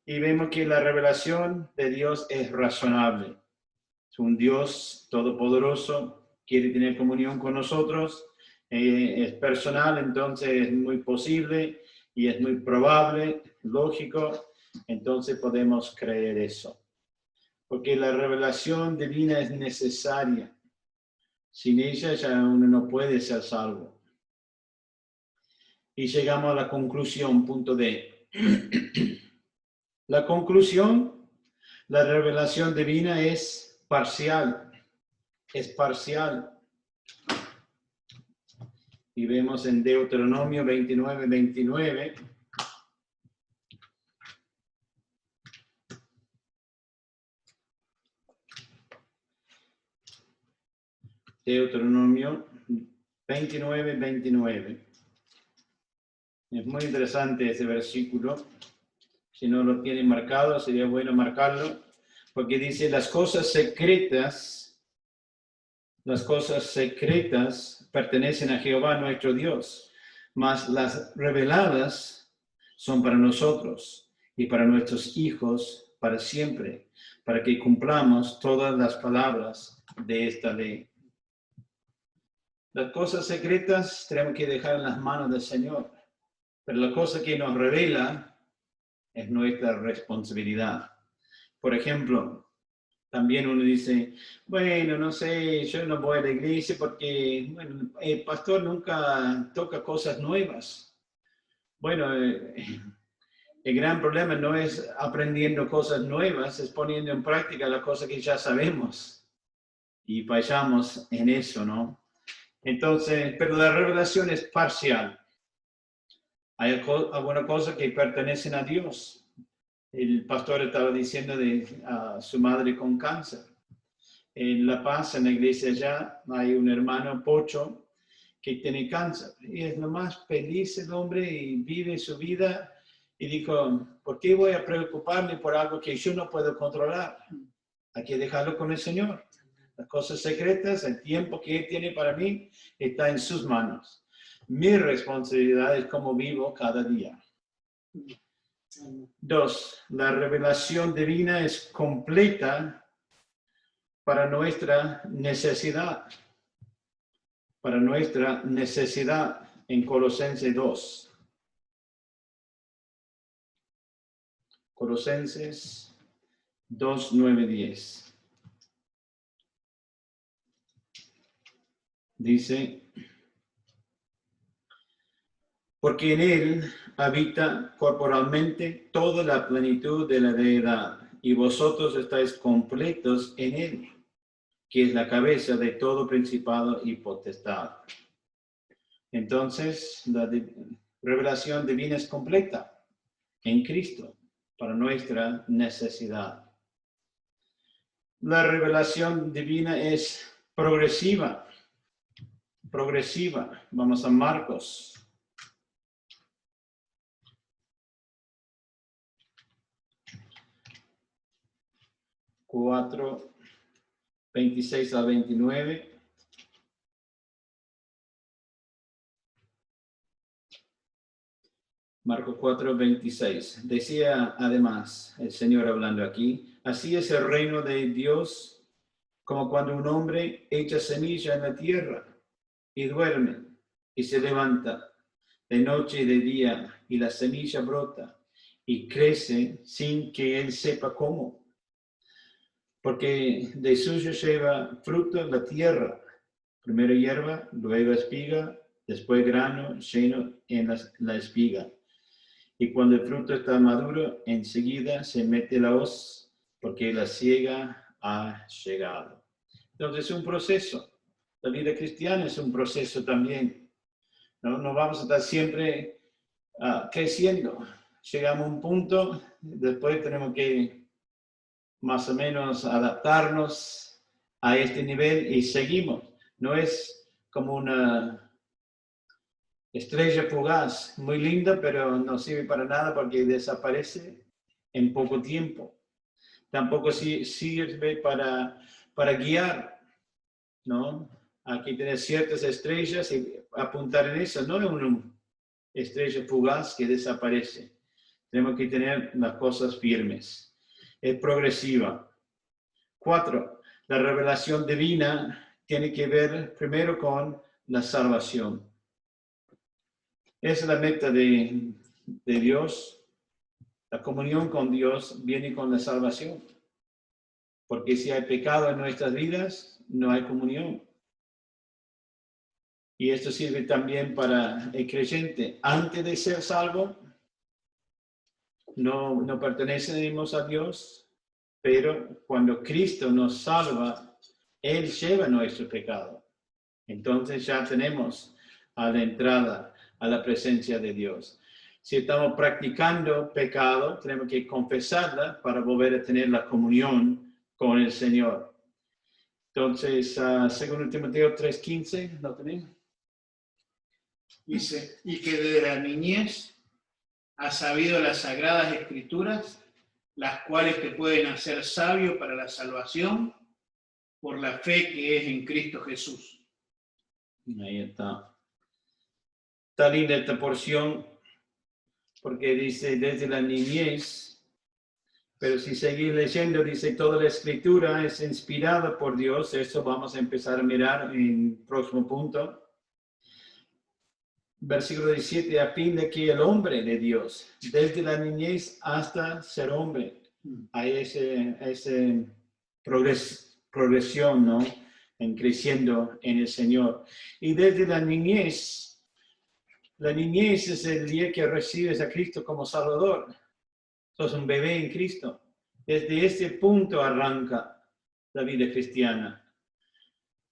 Y vemos que la revelación de Dios es razonable. Es un Dios todopoderoso, quiere tener comunión con nosotros, es personal, entonces es muy posible y es muy probable, lógico, entonces podemos creer eso. Porque la revelación divina es necesaria. Sin ella ya uno no puede ser salvo. Y llegamos a la conclusión, punto D. La conclusión, la revelación divina es parcial. Es parcial. Y vemos en Deuteronomio 29:29. Deuteronomio 29:29. Es muy interesante ese versículo. Si no lo tienen marcado, sería bueno marcarlo, porque dice, las cosas secretas pertenecen a Jehová nuestro Dios, mas las reveladas son para nosotros y para nuestros hijos para siempre, para que cumplamos todas las palabras de esta ley. Las cosas secretas tenemos que dejar en las manos del Señor, pero la cosa que nos revela es nuestra responsabilidad. Por ejemplo, también uno dice, bueno, no sé, yo no voy a la iglesia porque bueno, el pastor nunca toca cosas nuevas. Bueno, el gran problema no es aprendiendo cosas nuevas, es poniendo en práctica las cosas que ya sabemos. Y vayamos en eso, ¿no? Entonces, pero la revelación es parcial. Hay algunas cosas que pertenecen a Dios. El pastor estaba diciendo a su madre con cáncer. En La Paz, en la iglesia allá, hay un hermano Pocho que tiene cáncer. Y es lo más feliz el hombre y vive su vida. Y dijo, ¿por qué voy a preocuparme por algo que yo no puedo controlar? Hay que dejarlo con el Señor. Las cosas secretas, el tiempo que Él tiene para mí, está en sus manos. Mi responsabilidad es cómo vivo cada día. 2. La revelación divina es completa para nuestra necesidad. Para nuestra necesidad en Colosenses 2. Colosenses 2, 9, 10. Dice, porque en él habita corporalmente toda la plenitud de la deidad, y vosotros estáis completos en él, que es la cabeza de todo principado y potestad. Entonces, la revelación divina es completa en Cristo para nuestra necesidad. La revelación divina es progresiva. Progresiva. Vamos a Marcos. Cuatro, 26 a 29. Marcos 4, 26. Decía además el Señor hablando aquí, así es el reino de Dios como cuando un hombre echa semilla en la tierra y duerme y se levanta de noche y de día y la semilla brota y crece sin que él sepa cómo. Porque de suyo lleva fruto la tierra, primero hierba, luego espiga, después grano lleno en la espiga. Y cuando el fruto está maduro, enseguida se mete la hoz, porque la siega ha llegado. Entonces es un proceso. La vida cristiana es un proceso también. No vamos a estar siempre creciendo. Llegamos a un punto, después tenemos que más o menos adaptarnos a este nivel y seguimos. No es como una estrella fugaz, muy linda, pero no sirve para nada porque desaparece en poco tiempo. Tampoco sirve para guiar, ¿no? Aquí tenés ciertas estrellas y apuntar en eso, no es una estrella fugaz que desaparece. Tenemos que tener las cosas firmes. Es progresiva. 4. La revelación divina tiene que ver primero con la salvación. Esa es la meta de Dios. La comunión con Dios viene con la salvación. Porque si hay pecado en nuestras vidas, no hay comunión. Y esto sirve también para el creyente. Antes de ser salvo, no pertenecemos a Dios, pero cuando Cristo nos salva, Él lleva nuestro pecado. Entonces ya tenemos a la entrada a la presencia de Dios. Si estamos practicando pecado, tenemos que confesarla para volver a tener la comunión con el Señor. Entonces, 2 Timoteo 3:15, ¿lo tenemos? Dice, y que desde la niñez has sabido las sagradas escrituras, las cuales te pueden hacer sabio para la salvación por la fe que es en Cristo Jesús. Ahí está. Está linda esta porción porque dice desde la niñez, pero si seguís leyendo, dice toda la escritura es inspirada por Dios. Eso vamos a empezar a mirar en el próximo punto. Versículo 17, a fin de que el hombre de Dios, desde la niñez hasta ser hombre, hay ese progresión, ¿no? En creciendo en el Señor. Y desde la niñez es el día que recibes a Cristo como Salvador. Sos un bebé en Cristo. Desde este punto arranca la vida cristiana.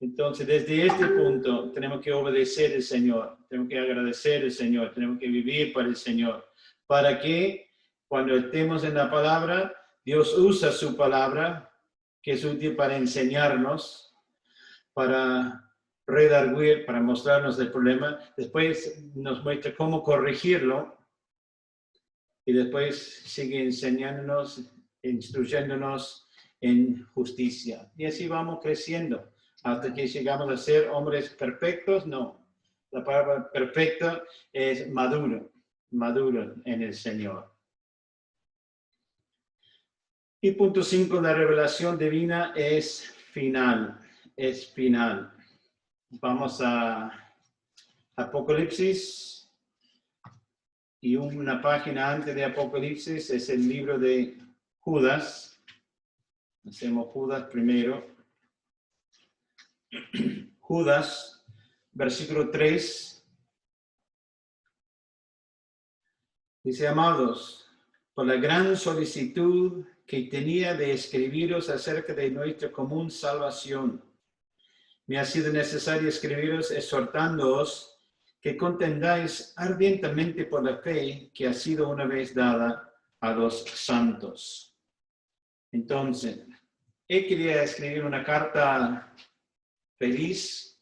Entonces, desde este punto tenemos que obedecer al Señor, tenemos que agradecer al Señor, tenemos que vivir para el Señor, para que cuando estemos en la palabra, Dios usa su palabra, que es útil para enseñarnos, para redarguir, para mostrarnos el problema, después nos muestra cómo corregirlo, y después sigue enseñándonos, instruyéndonos en justicia. Y así vamos creciendo. Hasta que llegamos a ser hombres perfectos, no. La palabra perfecto es maduro en el Señor. Y punto 5, la revelación divina es final. Vamos a Apocalipsis. Y una página antes de Apocalipsis es el libro de Judas. Hacemos Judas primero. Judas versículo 3. Dice, amados, por la gran solicitud que tenía de escribiros acerca de nuestra común salvación, me ha sido necesario escribiros exhortándoos que contendáis ardientemente por la fe que ha sido una vez dada a los santos. Entonces, él quería escribir una carta feliz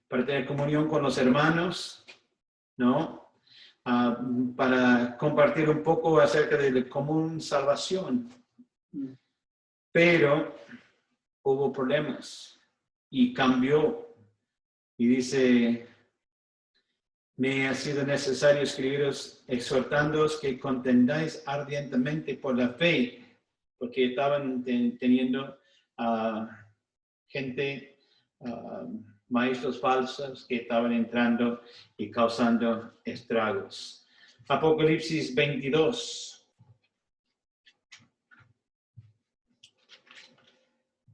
para tener comunión con los hermanos, ¿no? Para compartir un poco acerca de la común salvación. Pero hubo problemas y cambió. Y dice, me ha sido necesario escribiros exhortándoos que contendáis ardientemente por la fe, porque estaban teniendo gente, maestros falsos que estaban entrando y causando estragos. Apocalipsis 22.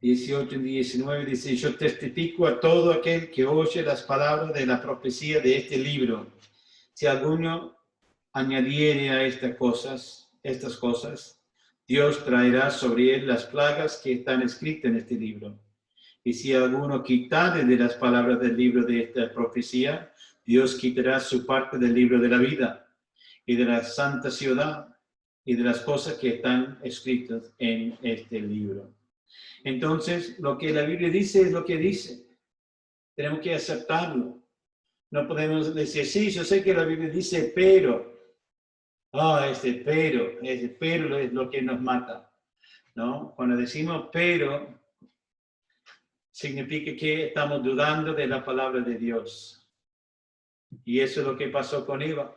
18 y 19 dice, yo testifico a todo aquel que oye las palabras de la profecía de este libro. Si alguno añadiere a estas cosas, Dios traerá sobre él las plagas que están escritas en este libro. Y si alguno quitare de las palabras del libro de esta profecía, Dios quitará su parte del libro de la vida y de la santa ciudad y de las cosas que están escritas en este libro. Entonces, lo que la Biblia dice es lo que dice. Tenemos que aceptarlo. No podemos decir, sí, yo sé que la Biblia dice, pero. Ese pero es lo que nos mata, ¿no? Cuando decimos pero, significa que estamos dudando de la palabra de Dios. Y eso es lo que pasó con Eva,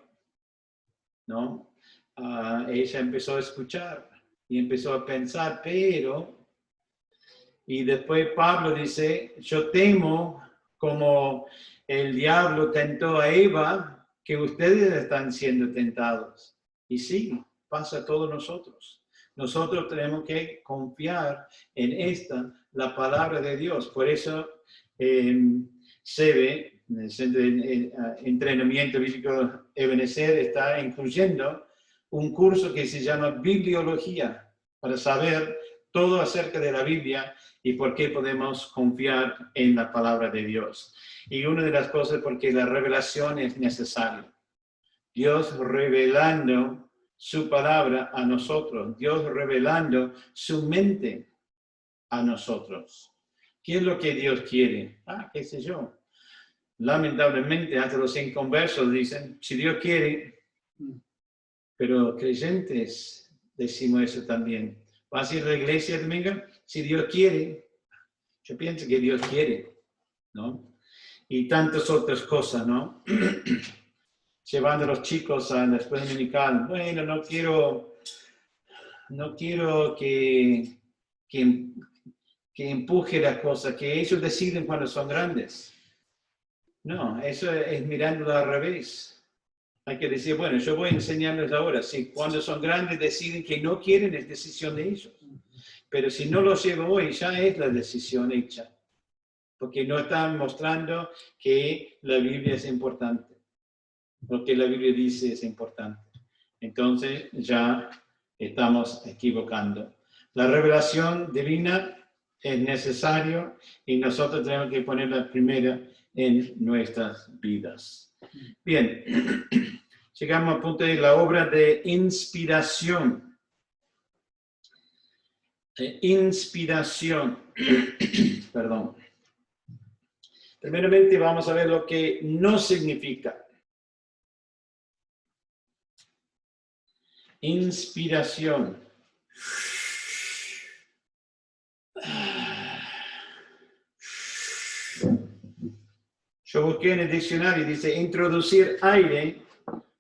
¿no? Ella empezó a escuchar y empezó a pensar, pero... Y después Pablo dice, yo temo como el diablo tentó a Eva, que ustedes están siendo tentados. Y sí, pasa a todos nosotros. Nosotros tenemos que confiar en la palabra de Dios. Por eso SEBE, el Centro de Entrenamiento Bíblico Ebenezer, está incluyendo un curso que se llama Bibliología, para saber todo acerca de la Biblia y por qué podemos confiar en la palabra de Dios. Y una de las cosas porque la revelación es necesaria. Dios revelando su palabra a nosotros. Dios revelando su mente a nosotros. ¿Qué es lo que Dios quiere? Qué sé yo. Lamentablemente, hasta los inconversos dicen, si Dios quiere, pero creyentes decimos eso también. ¿Vas a ir a la iglesia el domingo? Si Dios quiere. Yo pienso que Dios quiere, ¿no? Y tantas otras cosas, ¿no? Llevando a los chicos a la escuela dominical. Bueno, no quiero que empuje las cosas, que ellos deciden cuando son grandes. No, eso es mirándolo al revés. Hay que decir, bueno, yo voy a enseñarles ahora. Si cuando son grandes deciden que no quieren, es decisión de ellos. Pero si no los llevo hoy, ya es la decisión hecha. Porque no están mostrando que la Biblia es importante. Lo que la Biblia dice es importante. Entonces ya estamos equivocando. La revelación divina es necesario y nosotros tenemos que ponerla primera en nuestras vidas. Bien, llegamos al punto de la obra de inspiración. Perdón. Primeramente vamos a ver lo que no significa. Inspiración. Yo busqué en el diccionario, dice introducir aire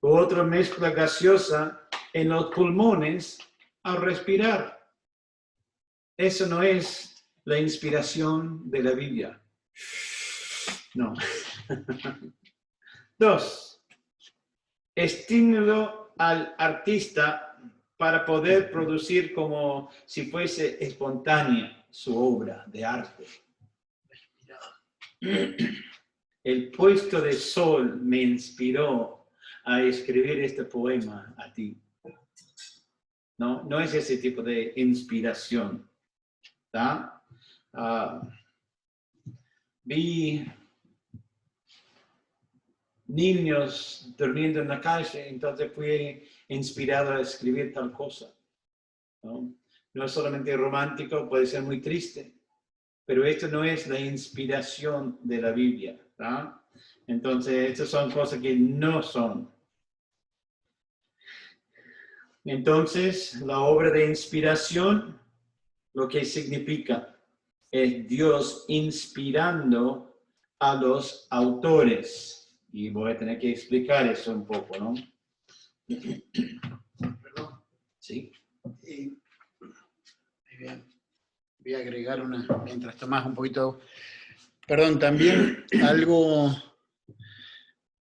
u otra mezcla gaseosa en los pulmones al respirar. Eso no es la inspiración de la Biblia. No. 2. Estímulo al artista para poder producir como si fuese espontánea su obra de arte. el puesto de sol me inspiró a escribir este poema a ti. No, no es ese tipo de inspiración. ¿Tá? Vi niños durmiendo en la calle, entonces fui inspirado a escribir tal cosa. ¿No? No es solamente romántico, puede ser muy triste, pero esto no es la inspiración de la Biblia. ¿Tá? Entonces, estas son cosas que no son. Entonces, la obra de inspiración, lo que significa es Dios inspirando a los autores. Y voy a tener que explicar eso un poco, ¿no? Perdón. Sí. Voy a agregar una, mientras tomás un poquito. Perdón, también algo,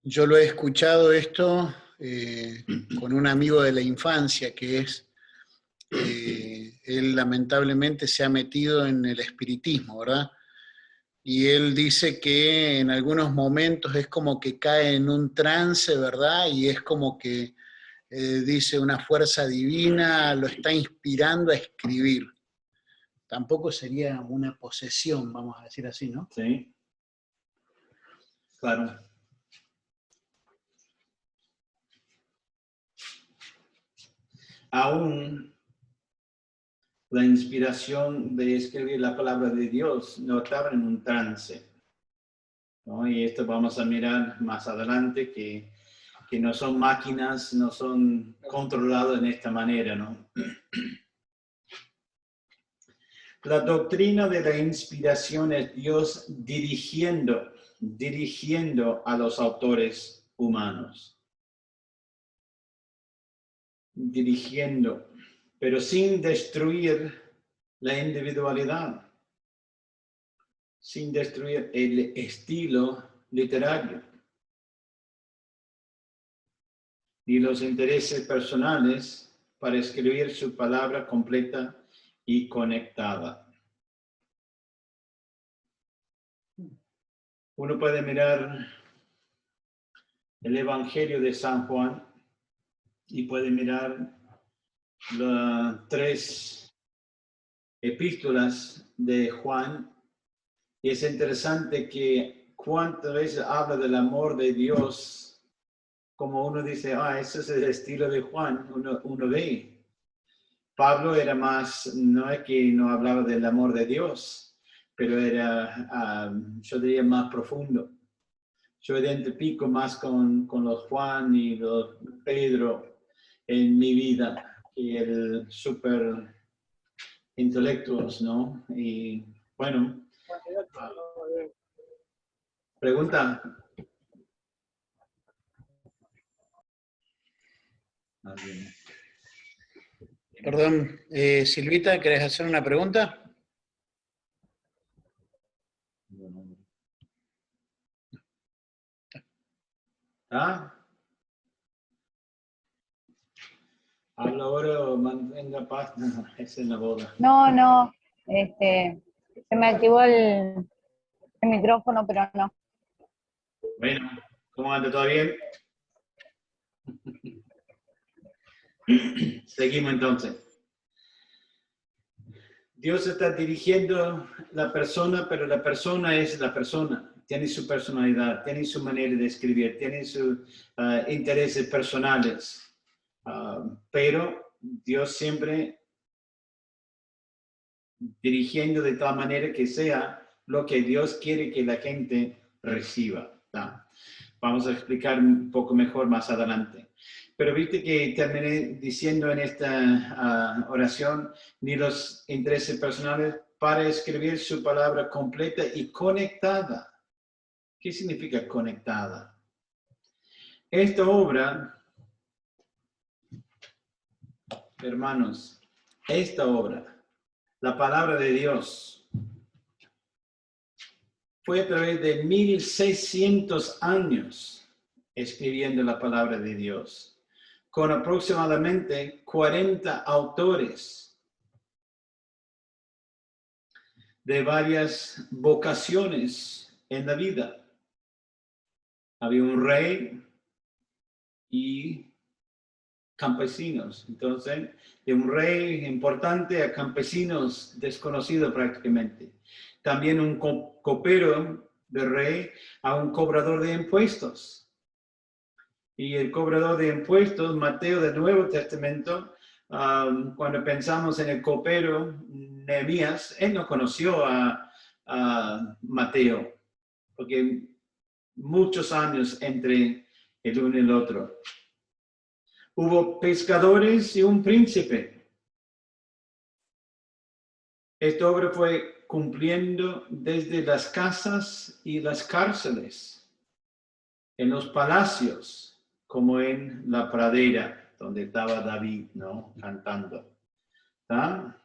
yo lo he escuchado esto con un amigo de la infancia que es, él lamentablemente se ha metido en el espiritismo, ¿verdad? Y él dice que en algunos momentos es como que cae en un trance, ¿verdad? Y es como que dice una fuerza divina lo está inspirando a escribir. Tampoco sería una posesión, vamos a decir así, ¿no? Sí. Claro. Aún la inspiración de escribir la palabra de Dios no estaba en un trance, ¿no? Y esto vamos a mirar más adelante, que no son máquinas, no son controlados en esta manera, ¿no? La doctrina de la inspiración es Dios dirigiendo a los autores humanos. Dirigiendo, pero sin destruir la individualidad, sin destruir el estilo literario, ni los intereses personales para escribir su palabra completa y conectada. Uno puede mirar el Evangelio de San Juan y puede mirar las 3 epístolas de Juan, y es interesante que cuántas veces habla del amor de Dios, como uno dice, ese es el estilo de Juan, uno ve. Pablo era más, no es que no hablaba del amor de Dios, pero era, yo diría, más profundo. Yo identifico más con los Juan y los Pedro en mi vida que el super intelectuals, ¿no? Y bueno, pregunta. Perdón, Silvita, ¿querés hacer una pregunta? ¿Habla ahora o mantenga paz? No, es en la boda. No, se me activó el micrófono, pero no. Bueno, ¿cómo anda? ¿Todo bien? Seguimos entonces. Dios está dirigiendo la persona, pero la persona es la persona. Tiene su personalidad, tiene su manera de escribir, tiene sus intereses personales. Pero Dios siempre dirigiendo de tal manera que sea lo que Dios quiere que la gente reciba. ¿Tá? Vamos a explicar un poco mejor más adelante. Pero viste que terminé diciendo en esta oración, ni los intereses personales para escribir su palabra completa y conectada. ¿Qué significa conectada? Esta obra, hermanos, esta obra, la palabra de Dios, fue a través de 1600 años escribiendo la palabra de Dios, con aproximadamente 40 autores de varias vocaciones en la vida. Había un rey y campesinos. Entonces, de un rey importante a campesinos desconocidos prácticamente. También un copero del rey a un cobrador de impuestos. Y el cobrador de impuestos, Mateo del Nuevo Testamento, cuando pensamos en el copero, Nehemías, él no conoció a Mateo, porque muchos años entre el uno y el otro. Hubo pescadores y un príncipe. Esta obra fue cumpliendo desde las casas y las cárceles, en los palacios, como en la pradera, donde estaba David, ¿no? Cantando. ¿Tá?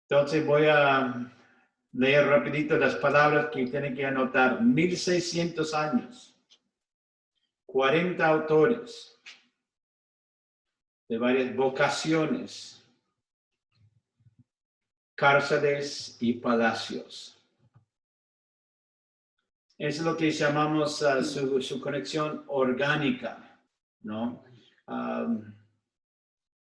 Entonces voy a leer rapidito las palabras que tienen que anotar. 1600 años, 40 autores de varias vocaciones, cárceles y palacios. Es lo que llamamos su conexión orgánica, ¿no?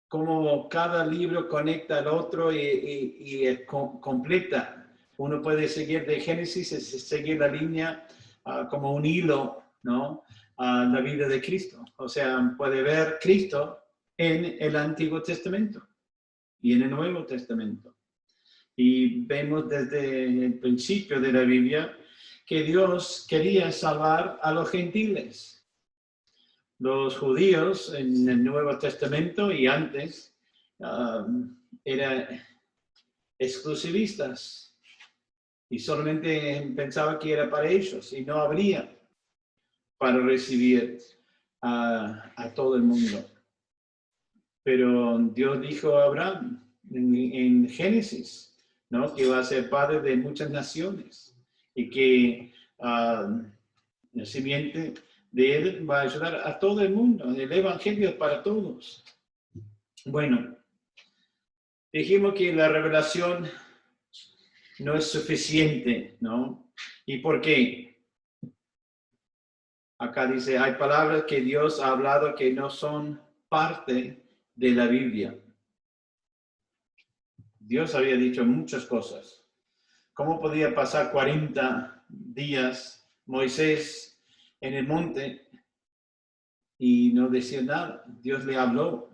Como cada libro conecta al otro y completa. Uno puede seguir de Génesis, seguir la línea como un hilo, ¿no? La vida de Cristo. O sea, puede ver Cristo en el Antiguo Testamento y en el Nuevo Testamento. Y vemos desde el principio de la Biblia que Dios quería salvar a los gentiles. Los judíos en el Nuevo Testamento y antes eran exclusivistas y solamente pensaban que era para ellos y no habría para recibir a todo el mundo. Pero Dios dijo a Abraham en Génesis, ¿no? Que va a ser padre de muchas naciones y que la simiente de él va a ayudar a todo el mundo. El evangelio es para todos. Bueno, dijimos que la revelación no es suficiente, ¿no? ¿Y por qué? Acá dice, hay palabras que Dios ha hablado que no son parte de la Biblia. Dios había dicho muchas cosas. ¿Cómo podía pasar 40 días Moisés en el monte y no decía nada? Dios le habló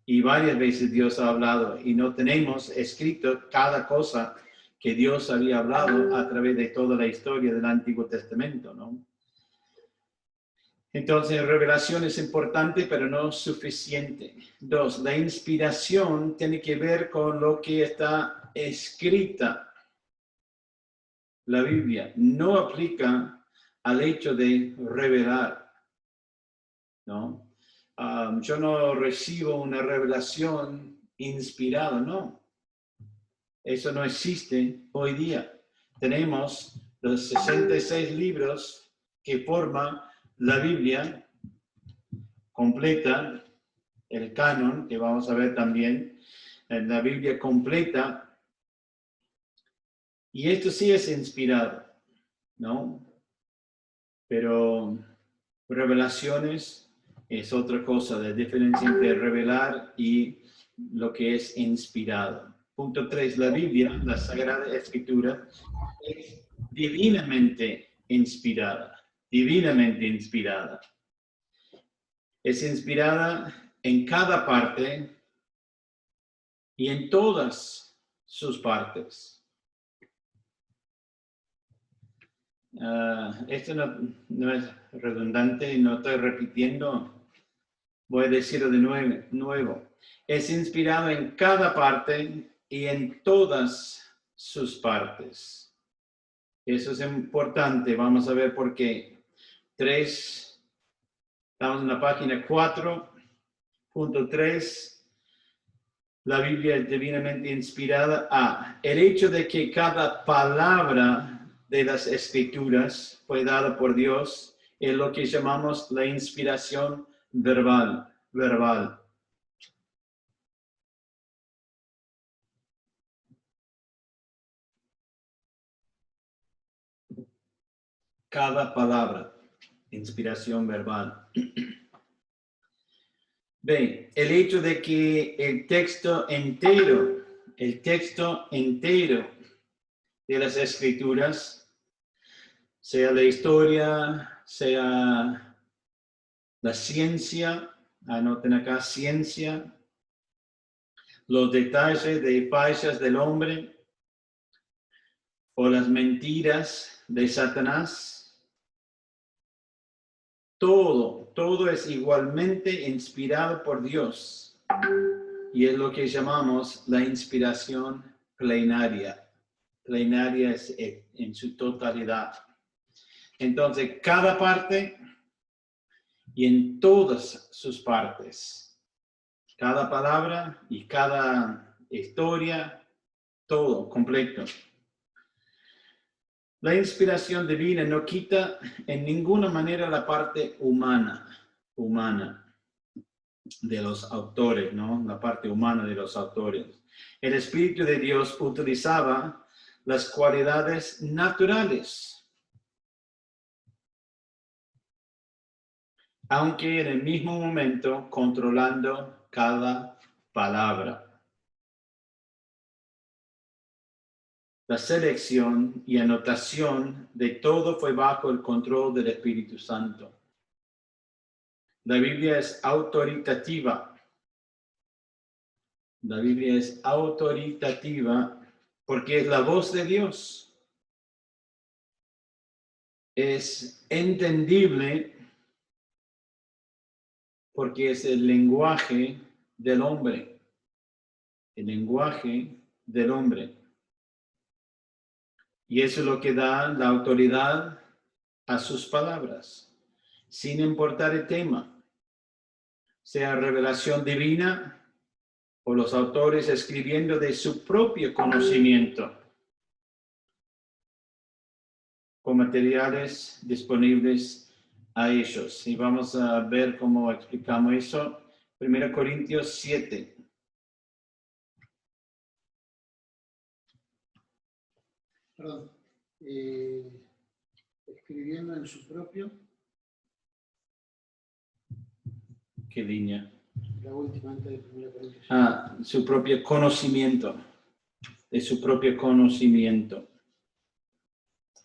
y varias veces Dios ha hablado y no tenemos escrito cada cosa que Dios había hablado a través de toda la historia del Antiguo Testamento, ¿no? Entonces, revelación es importante, pero no suficiente. 2, la inspiración tiene que ver con lo que está escrita. La Biblia no aplica al hecho de revelar, ¿no? Yo no recibo una revelación inspirada, no. Eso no existe hoy día. Tenemos los 66 libros que forman la Biblia completa, el canon, que vamos a ver también, la Biblia completa, y esto sí es inspirado, ¿no? Pero revelaciones es otra cosa, la diferencia entre revelar y lo que es inspirado. Punto 3, la Biblia, la Sagrada Escritura, es divinamente inspirada, divinamente inspirada. Es inspirada en cada parte y en todas sus partes. Esto no es redundante, no estoy repitiendo, voy a decirlo de nuevo. Es inspirado en cada parte y en todas sus partes. Eso es importante, vamos a ver por qué. 3, estamos en la página 4.3. La Biblia es divinamente inspirada. El hecho de que cada palabra de las Escrituras fue dada por Dios es lo que llamamos la inspiración verbal. Cada palabra. inspiración verbal. Bien, el hecho de que el texto entero de las Escrituras, sea la historia, sea la ciencia, anoten acá ciencia, los detalles de fallas del hombre o las mentiras de Satanás, todo es igualmente inspirado por Dios. Y es lo que llamamos la inspiración plenaria. Plenaria es en su totalidad. Entonces, cada parte y en todas sus partes, cada palabra y cada historia, todo completo. La inspiración divina no quita en ninguna manera la parte humana de los autores, ¿no? La parte humana de los autores. El Espíritu de Dios utilizaba las cualidades naturales, aunque en el mismo momento controlando cada palabra. La selección y anotación de todo fue bajo el control del Espíritu Santo. La Biblia es autoritativa. La Biblia es autoritativa porque es la voz de Dios. Es entendible porque es el lenguaje del hombre. El lenguaje del hombre. Y eso es lo que da la autoridad a sus palabras, sin importar el tema, sea revelación divina o los autores escribiendo de su propio conocimiento, con materiales disponibles a ellos. Y vamos a ver cómo explicamos eso. 1 Corintios 7. Perdón. Escribiendo en su propio. ¿Qué línea? La última antes de 1 Corintios. Su propio conocimiento. De su propio conocimiento.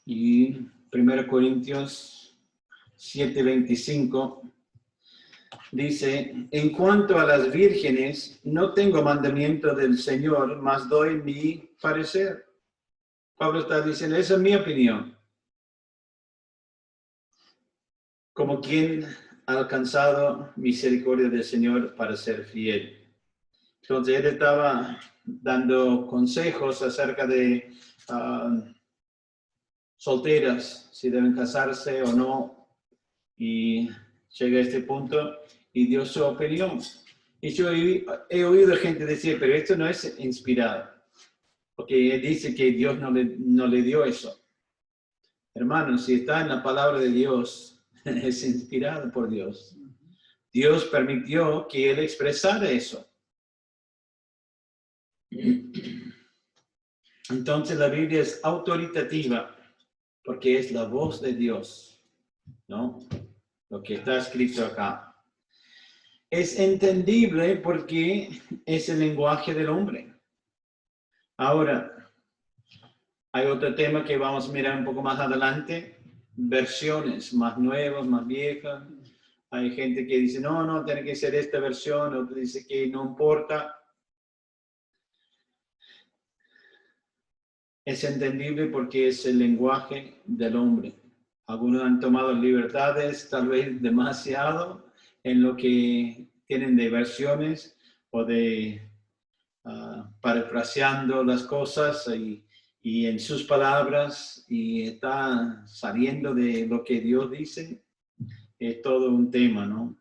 Y 1 Corintios 7:25 dice, en cuanto a las vírgenes, no tengo mandamiento del Señor, mas doy mi parecer. Pablo está diciendo, esa es mi opinión. Como quien ha alcanzado misericordia del Señor para ser fiel. Entonces él estaba dando consejos acerca de solteras, si deben casarse o no. Y llega a este punto y dio su opinión. Y yo he oído gente decir, pero esto no es inspirado. Porque él dice que Dios no le dio eso. Hermanos, si está en la palabra de Dios, es inspirado por Dios. Dios permitió que él expresara eso. Entonces la Biblia es autoritativa porque es la voz de Dios, ¿no? Lo que está escrito acá. Es entendible porque es el lenguaje del hombre. Ahora, hay otro tema que vamos a mirar un poco más adelante, versiones más nuevas, más viejas. Hay gente que dice, no, tiene que ser esta versión, otro dice que no importa. Es entendible porque es el lenguaje del hombre. Algunos han tomado libertades, tal vez demasiado, en lo que tienen de versiones o de parafraseando las cosas y en sus palabras y está saliendo de lo que Dios dice. Es todo un tema, ¿no?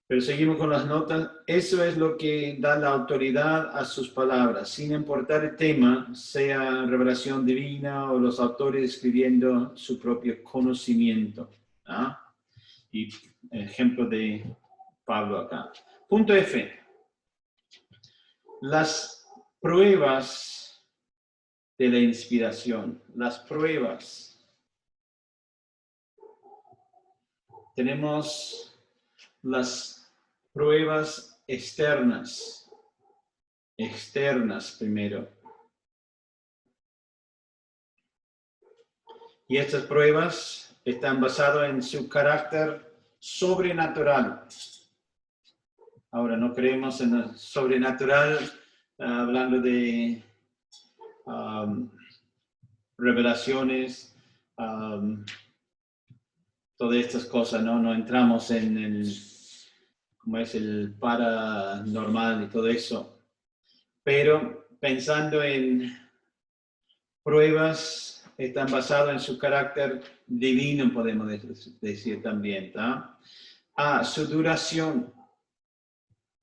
Pero seguimos con las notas. Eso es lo que da la autoridad a sus palabras, sin importar el tema, sea revelación divina o los autores escribiendo su propio conocimiento. ¿Ah? Y ejemplo de Pablo acá. Punto F. Las pruebas de la inspiración. Las pruebas. tenemos las pruebas externas. Externas primero. Y estas pruebas están basadas en su carácter sobrenatural. Ahora, no creemos en lo sobrenatural, hablando de revelaciones, todas estas cosas, ¿no? No entramos en el, como es el paranormal y todo eso. Pero pensando en pruebas, están basadas en su carácter divino, podemos decir también, ¿tá? Su duración.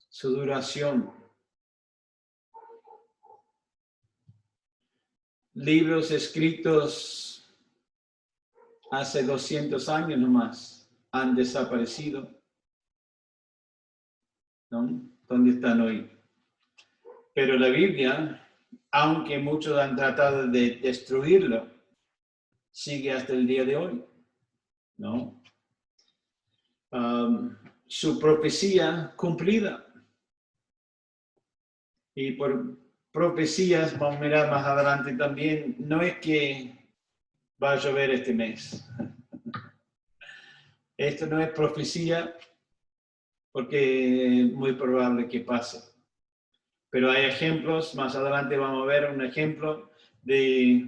Su duración. Libros escritos hace 200 años nomás han desaparecido, ¿no? ¿Dónde están hoy? Pero la Biblia, aunque muchos han tratado de destruirlo, sigue hasta el día de hoy, ¿no? Su profecía cumplida. Y por profecías, vamos a mirar más adelante también, no es que va a llover este mes. Esto no es profecía porque es muy probable que pase. Pero hay ejemplos, más adelante vamos a ver un ejemplo de,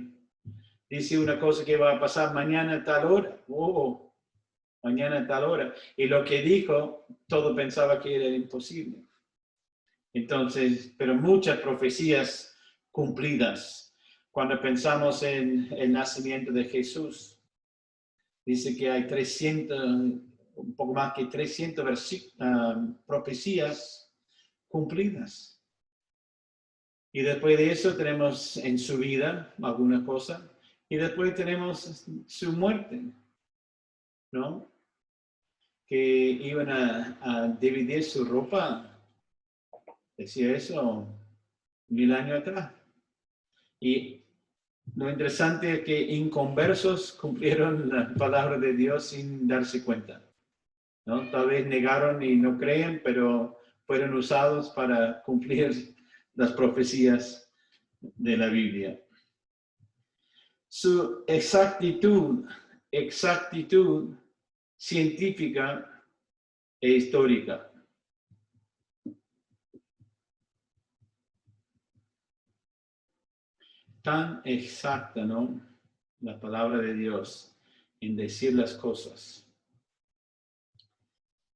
dice una cosa que va a pasar mañana a tal hora. Oh, mañana a tal hora. Y lo que dijo, todo pensaba que era imposible. Entonces, pero muchas profecías cumplidas. Cuando pensamos en el nacimiento de Jesús, dice que hay 300, un poco más que 300 profecías cumplidas. Y después de eso tenemos en su vida alguna cosa. Y después tenemos su muerte, ¿no? Que iban a dividir su ropa. Decía eso 1000 años atrás. Y lo interesante es que inconversos cumplieron la palabra de Dios sin darse cuenta, ¿no? Tal vez negaron y no creen, pero fueron usados para cumplir las profecías de la Biblia. Su exactitud científica e histórica. Tan exacta, ¿no? La palabra de Dios en decir las cosas.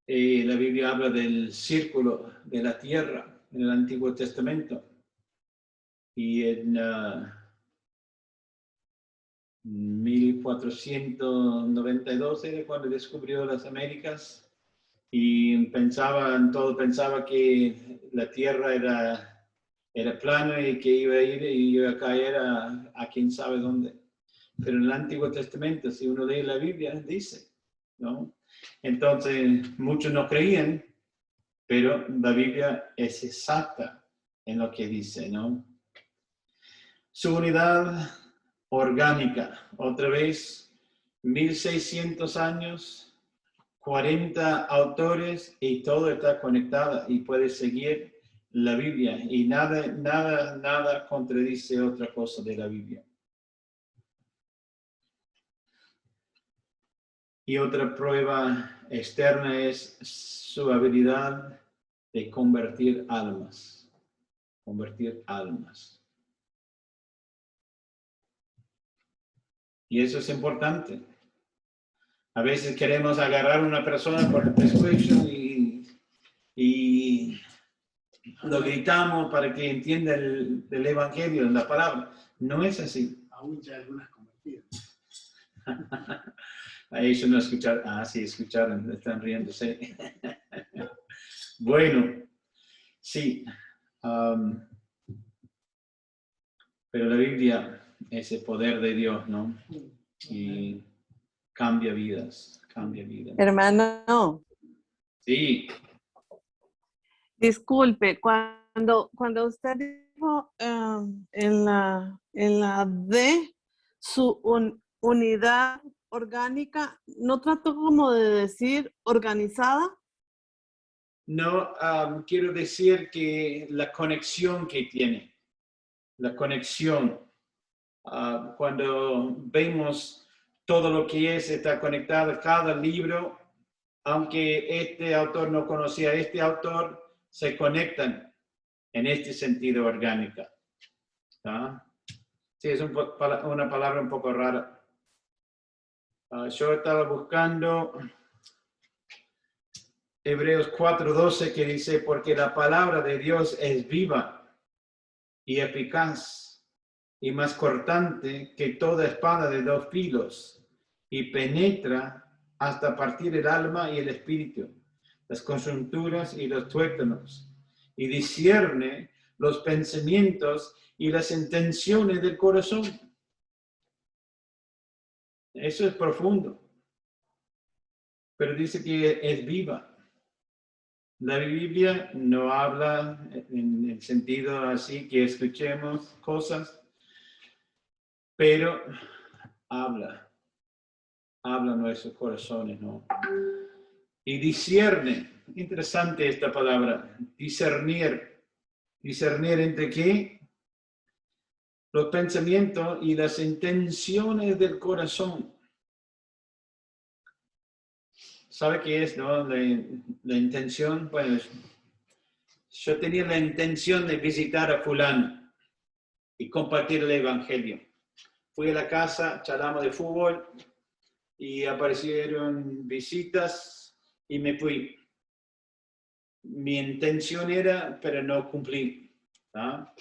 La Biblia habla del círculo de la tierra en el Antiguo Testamento. Y en 1492 era cuando descubrió las Américas y todo pensaba que la tierra era plana y que iba a ir y iba a caer a quién sabe dónde. Pero en el Antiguo Testamento, si uno lee la Biblia, dice, ¿no? Entonces, muchos no creían, pero la Biblia es exacta en lo que dice, ¿no? Su unidad orgánica, otra vez, 1600 años, 40 autores y todo está conectado y puede seguir la Biblia y nada contradice otra cosa de la Biblia. Y otra prueba externa es su habilidad de convertir almas. Convertir almas. Y eso es importante. A veces queremos agarrar a una persona por el pescuezo y lo gritamos para que entienda el evangelio, la palabra. No es así. Aún ya algunas convertidas. A ellos no escucharon. Ah, sí, escucharon, están riéndose. Bueno, sí. Pero la Biblia es el poder de Dios, ¿no? Y cambia vidas, cambia vidas. Hermano, Sí. disculpe, cuando usted dijo en la D, su unidad orgánica, ¿no trato como de decir organizada? No, quiero decir que la conexión que tiene, la conexión, cuando vemos todo lo que está conectado, cada libro, aunque este autor no conocía a este autor, se conectan en este sentido orgánica. ¿Ah? Sí, es una palabra un poco rara. Yo estaba buscando Hebreos 4:12 que dice, porque la palabra de Dios es viva y eficaz y más cortante que toda espada de 2 filos y penetra hasta partir el alma y el espíritu, las coyunturas y los tuétanos, y discierne los pensamientos y las intenciones del corazón. Eso es profundo. Pero dice que es viva. La Biblia no habla en el sentido así que escuchemos cosas, pero habla nuestros corazones, ¿no? Y discierne, interesante esta palabra, discernir. ¿Discernir entre qué? Los pensamientos y las intenciones del corazón. ¿Sabe qué es, no? La intención, pues, yo tenía la intención de visitar a fulano y compartir el evangelio. Fui a la casa, charlamos de fútbol y aparecieron visitas y me fui. Mi intención era, pero no cumplí. ¿Ah?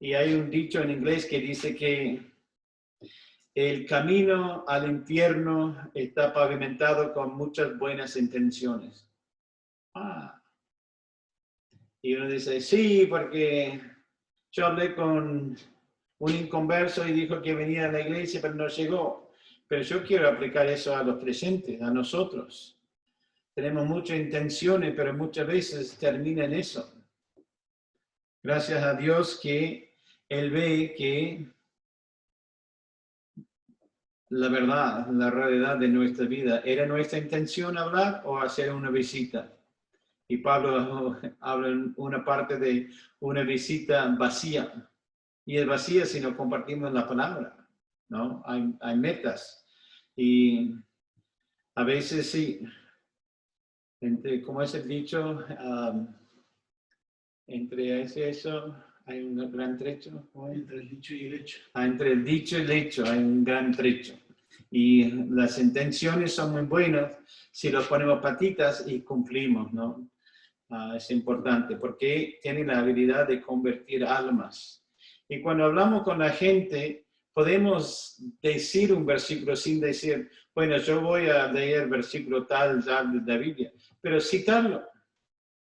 Y hay un dicho en inglés que dice que el camino al infierno está pavimentado con muchas buenas intenciones. Y uno dice, sí, porque yo hablé con un inconverso y dijo que venía a la iglesia, pero no llegó. Pero yo quiero aplicar eso a los creyentes, a nosotros. Tenemos muchas intenciones, pero muchas veces termina en eso. Gracias a Dios que Él ve que la verdad, la realidad de nuestra vida, ¿era nuestra intención hablar o hacer una visita? Y Pablo habla en una parte de una visita vacía. Y es vacía si no compartimos la palabra, ¿no? Hay metas. Y a veces sí, como es el dicho, entre eso hay un gran trecho. Entre el dicho y el hecho. Entre el dicho y el hecho hay un gran trecho. Y las intenciones son muy buenas si los ponemos patitas y cumplimos, ¿no? Es importante porque tiene la habilidad de convertir almas. Y cuando hablamos con la gente, podemos decir un versículo sin decir, bueno, yo voy a leer el versículo tal de la Biblia, pero citarlo,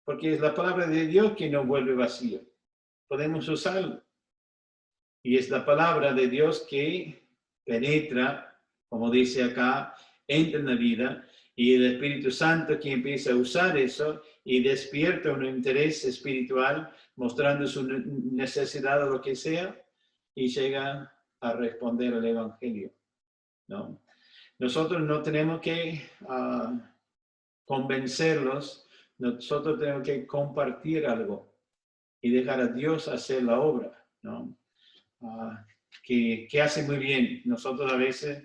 porque es la palabra de Dios que no vuelve vacío. Podemos usarlo. Y es la palabra de Dios que penetra, como dice acá, entra en la vida, y el Espíritu Santo que empieza a usar eso y despierta un interés espiritual, mostrando su necesidad o lo que sea, y llega a responder al Evangelio, ¿no? Nosotros no tenemos que convencerlos, nosotros tenemos que compartir algo y dejar a Dios hacer la obra, ¿no? Que hace muy bien. Nosotros a veces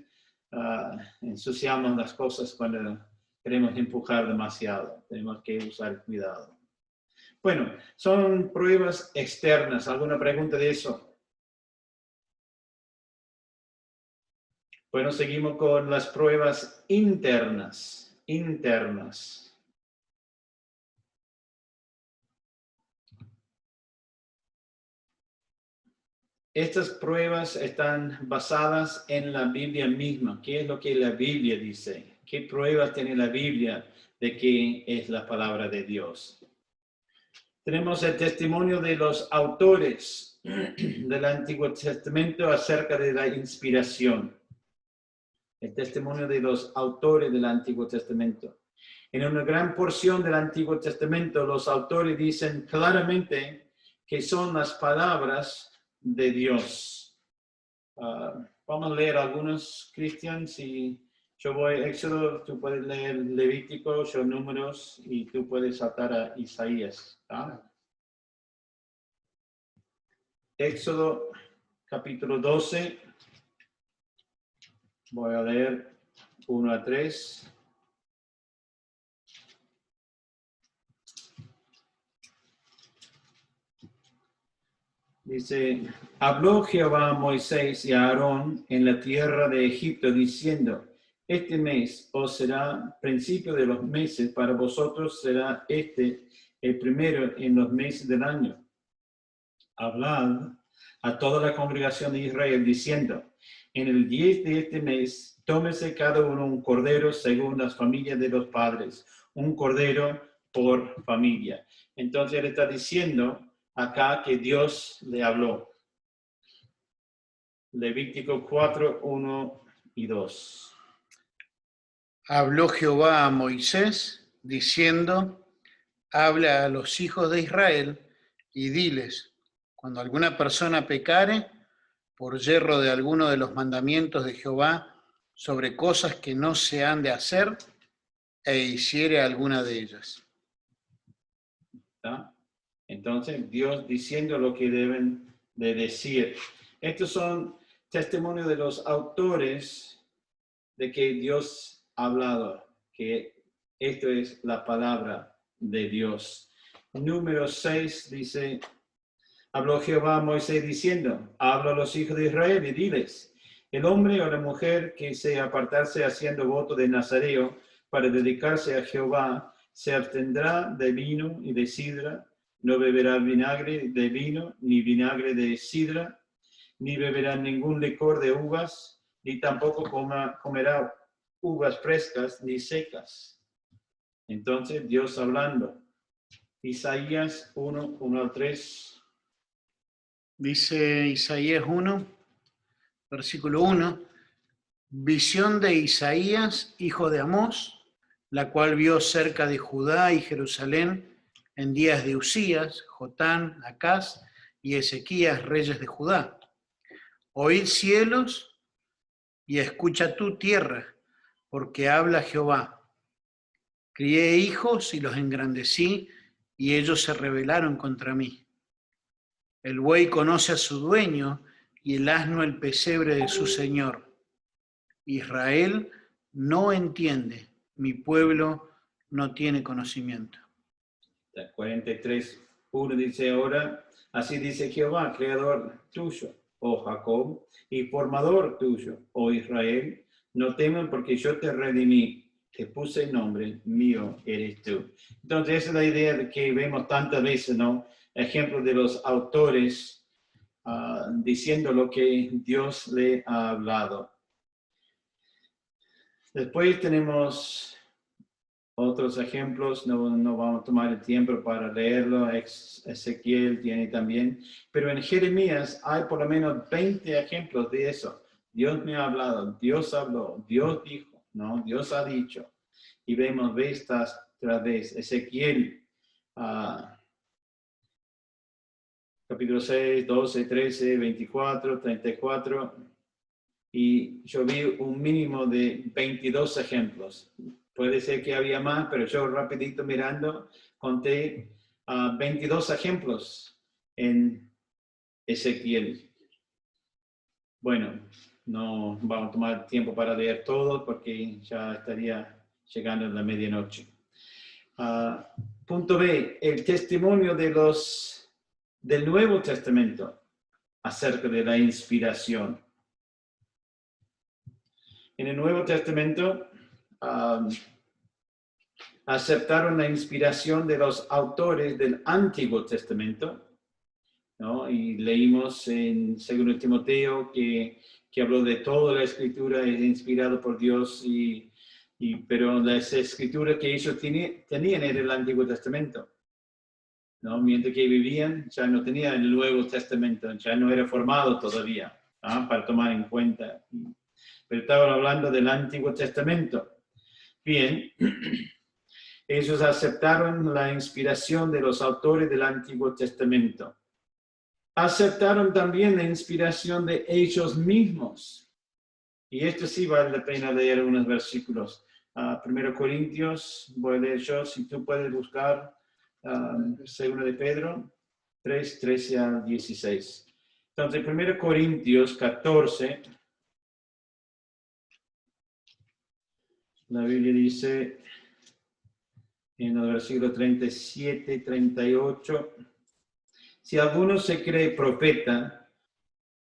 ensuciamos las cosas cuando queremos empujar demasiado. Tenemos que usar cuidado. Bueno, son pruebas externas. ¿Alguna pregunta de eso? Bueno, seguimos con las pruebas internas. Estas pruebas están basadas en la Biblia misma. ¿Qué es lo que la Biblia dice? ¿Qué pruebas tiene la Biblia de que es la palabra de Dios? Tenemos el testimonio de los autores del Antiguo Testamento acerca de la inspiración. El testimonio de los autores del Antiguo Testamento. En una gran porción del Antiguo Testamento, los autores dicen claramente que son las palabras de Dios. Vamos a leer algunos, Cristian, si Yo voy a Éxodo, tú puedes leer Levítico, yo Números, y tú puedes saltar a Isaías. ¿Tá? Éxodo, capítulo 12. Voy a leer 1 a 3. Dice, habló Jehová a Moisés y a Aarón en la tierra de Egipto, diciendo, este mes os será principio de los meses, para vosotros será este el primero en los meses del año. Hablad a toda la congregación de Israel, diciendo, en el 10 de este mes, tómese cada uno un cordero según las familias de los padres, un cordero por familia. Entonces él está diciendo acá que Dios le habló. Levítico 4, 1 y 2. Habló Jehová a Moisés, diciendo, habla a los hijos de Israel y diles, cuando alguna persona pecare por yerro de alguno de los mandamientos de Jehová sobre cosas que no se han de hacer, e hiciere alguna de ellas. ¿Está? Entonces, Dios diciendo lo que deben de decir. Estos son testimonios de los autores de que Dios ha hablado, que esto es la palabra de Dios. Número 6 dice, habló Jehová a Moisés diciendo, habla a los hijos de Israel y diles, el hombre o la mujer que se apartarse haciendo voto de nazareo para dedicarse a Jehová, se abstendrá de vino y de sidra, no beberá vinagre de vino, ni vinagre de sidra, ni beberá ningún licor de uvas, ni tampoco comerá uvas frescas ni secas. Entonces Dios hablando. Isaías 1, 1 al 3. Dice Isaías 1, versículo 1, visión de Isaías, hijo de Amós, la cual vio cerca de Judá y Jerusalén en días de Usías, Jotán, Acaz y Ezequías, reyes de Judá. Oíd cielos y escucha tú tierra, porque habla Jehová. Crié hijos y los engrandecí, y ellos se rebelaron contra mí. El buey conoce a su dueño, y el asno el pesebre de su señor. Israel no entiende, mi pueblo no tiene conocimiento. 43, 1 dice ahora, así dice Jehová, creador tuyo, oh Jacob, y formador tuyo, oh Israel, no teman porque yo te redimí, te puse el nombre, mío eres tú. Entonces esa es la idea de que vemos tantas veces, ¿no? Ejemplos de los autores diciendo lo que Dios le ha hablado. Después tenemos otros ejemplos, no vamos a tomar el tiempo para leerlo, Ezequiel tiene también, pero en Jeremías hay por lo menos 20 ejemplos de eso. Dios me ha hablado, Dios habló, Dios dijo, ¿no? Dios ha dicho. Y vemos vez tras vez, Ezequiel, capítulo 6, 12, 13, 24, 34, y yo vi un mínimo de 22 ejemplos. Puede ser que había más, pero yo rapidito mirando, conté 22 ejemplos en Ezequiel. Bueno, no vamos a tomar tiempo para leer todo porque ya estaría llegando a la medianoche. Punto B, el testimonio del Nuevo Testamento acerca de la inspiración. En el Nuevo Testamento aceptaron la inspiración de los autores del Antiguo Testamento, ¿no? Y leímos en 2 Timoteo que habló de toda la escritura es inspirada por Dios, pero las escrituras que ellos tenían era el Antiguo Testamento, ¿no? Mientras que vivían ya no tenían el Nuevo Testamento, ya no era formado todavía, ¿no? Para tomar en cuenta. Pero estaban hablando del Antiguo Testamento. Bien, ellos aceptaron la inspiración de los autores del Antiguo Testamento. Aceptaron también la inspiración de ellos mismos. Y esto sí vale la pena leer algunos versículos. 1 Corintios, voy a leer yo, si tú puedes buscar 2 de Pedro 3, 13 al 16. Entonces, 1 Corintios 14, la Biblia dice en el versículo 37, 38, si alguno se cree profeta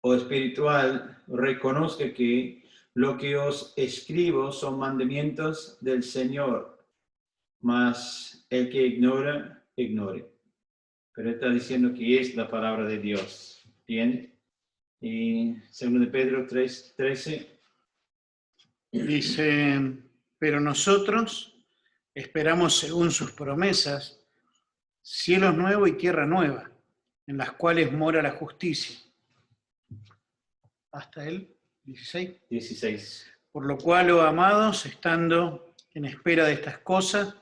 o espiritual, reconozca que lo que os escribo son mandamientos del Señor, mas el que ignora, ignore. Pero está diciendo que es la palabra de Dios. Bien. Y 2 de Pedro 3, 13. Dice, pero nosotros esperamos según sus promesas, cielos nuevos y tierra nueva, en las cuales mora la justicia. Hasta el 16. 16. Por lo cual, oh amados, estando en espera de estas cosas,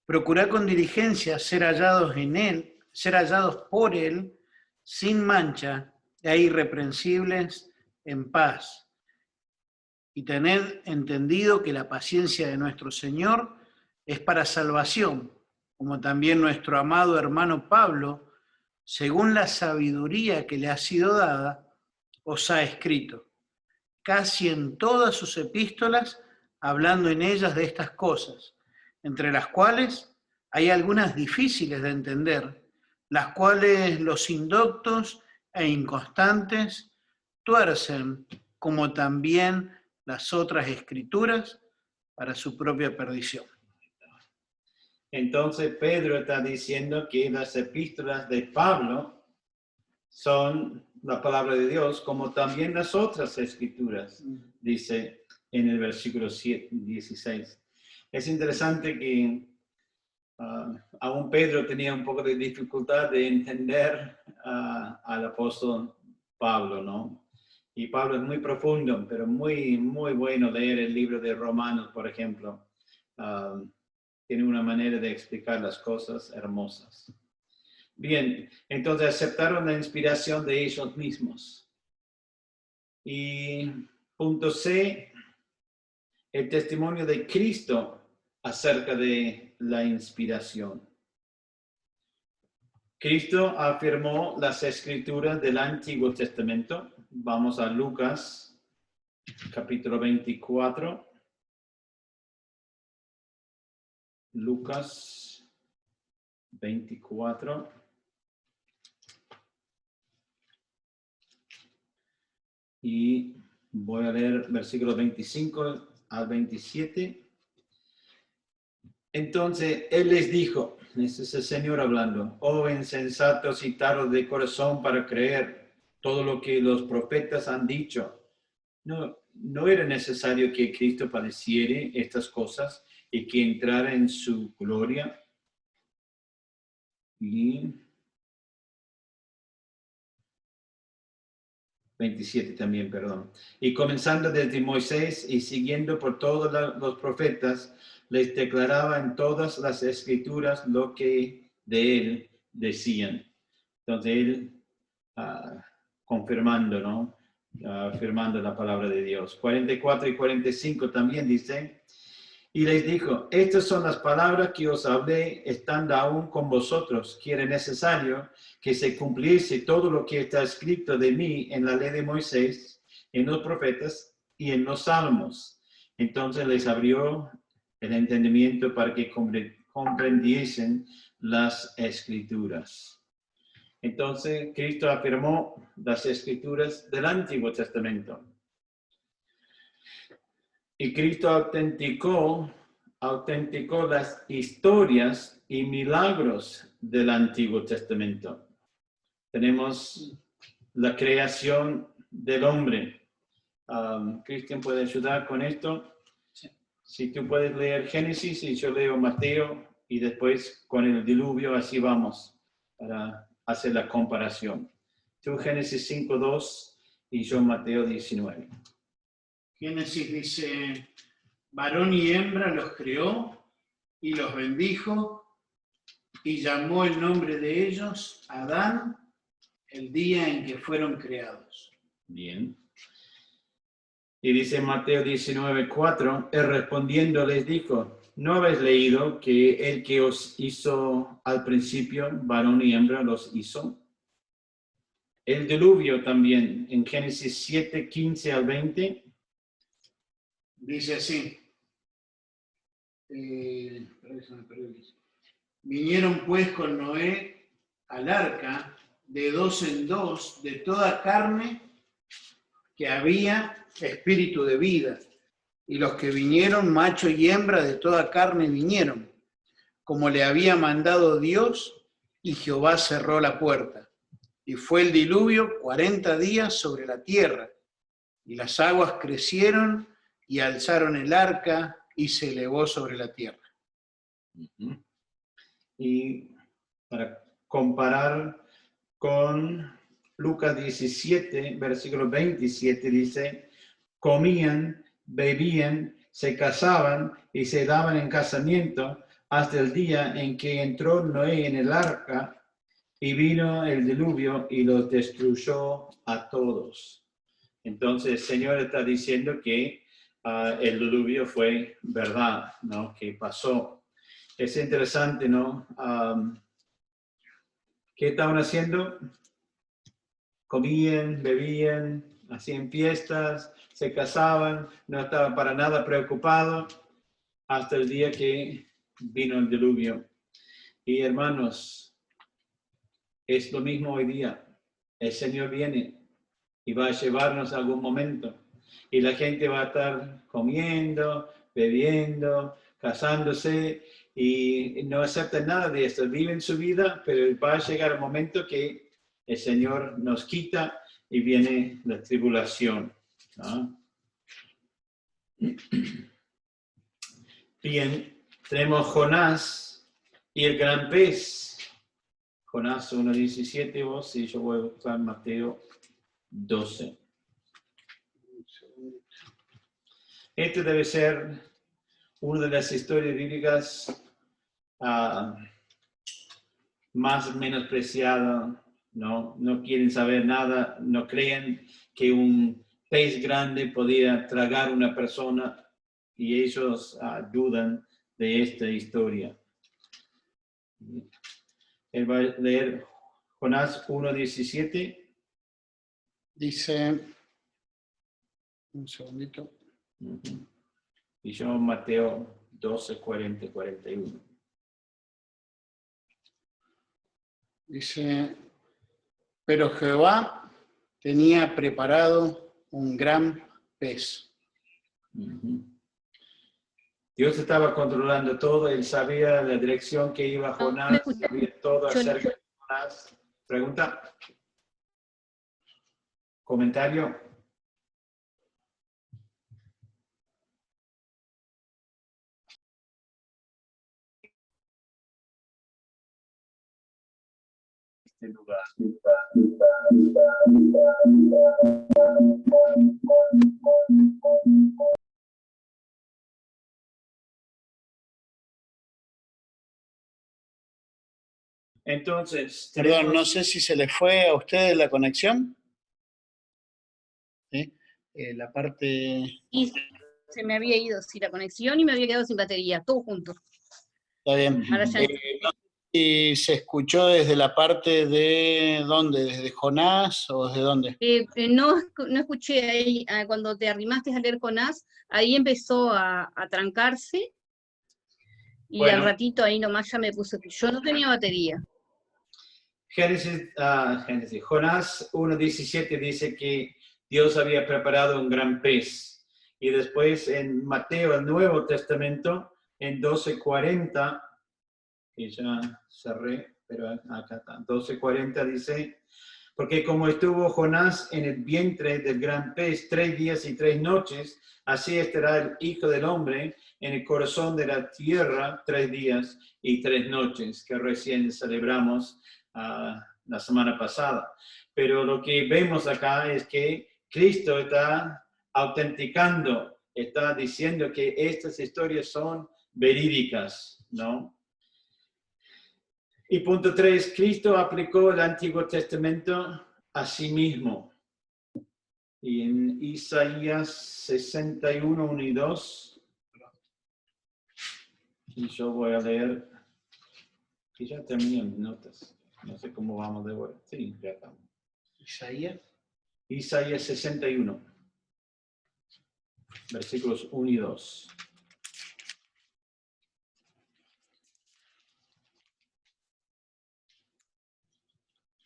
procurad con diligencia ser hallados en él, ser hallados por él, sin mancha e irreprensibles en paz. Y tened entendido que la paciencia de nuestro Señor es para salvación, como también nuestro amado hermano Pablo, según la sabiduría que le ha sido dada, os ha escrito, casi en todas sus epístolas, hablando en ellas de estas cosas, entre las cuales hay algunas difíciles de entender, las cuales los indoctos e inconstantes tuercen, como también las otras escrituras, para su propia perdición. Entonces Pedro está diciendo que las epístolas de Pablo son la palabra de Dios, como también las otras escrituras, dice en el versículo 16. Es interesante que aún Pedro tenía un poco de dificultad de entender al apóstol Pablo, ¿no? Y Pablo es muy profundo, pero muy, muy bueno leer el libro de Romanos, por ejemplo. Tiene una manera de explicar las cosas hermosas. Bien, entonces aceptaron la inspiración de ellos mismos. Y punto C, el testimonio de Cristo acerca de la inspiración. Cristo afirmó las escrituras del Antiguo Testamento. Vamos a Lucas, capítulo 24. Lucas 24. Y voy a leer versículos 25 al 27. Entonces él les dijo, ese es el Señor hablando, oh insensatos y tardos de corazón para creer todo lo que los profetas han dicho. No era necesario que Cristo padeciere estas cosas y que entrara en su gloria. Y 27 también, perdón. Y comenzando desde Moisés y siguiendo por todos los profetas, les declaraba en todas las escrituras lo que de él decían. Entonces él confirmando, ¿no? Afirmando la palabra de Dios. 44 y 45 también dice, y les dijo, estas son las palabras que os hablé estando aún con vosotros, que era necesario que se cumpliese todo lo que está escrito de mí en la ley de Moisés, en los profetas y en los salmos. Entonces les abrió el entendimiento para que comprendiesen las escrituras. Entonces Cristo afirmó las escrituras del Antiguo Testamento. Y Cristo autenticó las historias y milagros del Antiguo Testamento. Tenemos la creación del hombre. Cristian, ¿puede ayudar con esto? Sí. Si tú puedes leer Génesis y yo leo Mateo y después con el diluvio, así vamos para hacer la comparación. Tú Génesis 5:2 y yo Mateo 19. Génesis dice, varón y hembra los creó y los bendijo y llamó el nombre de ellos Adán el día en que fueron creados. Bien. Y dice Mateo 19:4, él respondiendo les dijo, ¿no habéis leído que el que os hizo al principio, varón y hembra, los hizo? El diluvio también, en Génesis 7:15 al 20. Dice así. Espera que se me perdió el dice. Vinieron pues con Noé al arca de 2 en 2 de toda carne que había espíritu de vida. Y los que vinieron, macho y hembra de toda carne vinieron, como le había mandado Dios, y Jehová cerró la puerta. Y fue el diluvio 40 días sobre la tierra, y las aguas crecieron y alzaron el arca y se elevó sobre la tierra. Y para comparar con Lucas 17, versículo 27, dice, comían, bebían, se casaban y se daban en casamiento hasta el día en que entró Noé en el arca y vino el diluvio y los destruyó a todos. Entonces el Señor está diciendo que el diluvio fue verdad, ¿no? Que pasó. Es interesante, ¿no? ¿Qué estaban haciendo? Comían, bebían, hacían fiestas, se casaban, no estaban para nada preocupados hasta el día que vino el diluvio. Y hermanos, es lo mismo hoy día. El Señor viene y va a llevarnos a algún momento. Y la gente va a estar comiendo, bebiendo, casándose y no aceptan nada de esto. Viven su vida, pero va a llegar el momento que el Señor nos quita y viene la tribulación, ¿no? Bien, tenemos Jonás y el gran pez. Jonás 1:17, vos, y yo voy a buscar Mateo 12. Esto debe ser una de las historias bíblicas más menospreciadas, ¿no? No quieren saber nada, no creen que un pez grande podía tragar una persona y ellos dudan de esta historia. Él va a leer Jonás 1:17. Dice, un segundito. Y yo Mateo 12:40-41. Dice, pero Jehová tenía preparado un gran pez. Dios estaba controlando todo, él sabía la dirección que iba Jonás, sabía todo acerca de Jonás. ¿Pregunta? ¿Comentario? Este lugar. Entonces, Perdón, no sé si se les fue a ustedes la conexión. ¿Sí? La parte... Y se me había ido sí, la conexión y me había quedado sin batería, todo junto. Está bien. Ahora ya ¿Y se escuchó desde la parte de dónde? ¿Desde Jonás o desde dónde? no escuché ahí, cuando te arrimaste a leer Jonás, ahí empezó a trancarse y Bueno. al ratito ahí nomás ya me puse, yo no tenía batería. Jonás 1:17 dice que Dios había preparado un gran pez. Y después en Mateo, el Nuevo Testamento, en 12:40, que ya cerré, pero acá está, 12:40 dice, porque como estuvo Jonás en el vientre del gran pez 3 días y 3 noches, así estará el Hijo del Hombre en el corazón de la tierra 3 días y 3 noches, que recién celebramos la semana pasada. Pero lo que vemos acá es que Cristo está autenticando, está diciendo que estas historias son verídicas, ¿no? Y punto 3, Cristo aplicó el Antiguo Testamento a sí mismo. Y en Isaías 61, 1 y 2. Y yo voy a leer. Y ya terminé mis notas. No sé cómo vamos de hoy. Sí, ya estamos. Isaías. Isaías 61, versículos 1 y 2.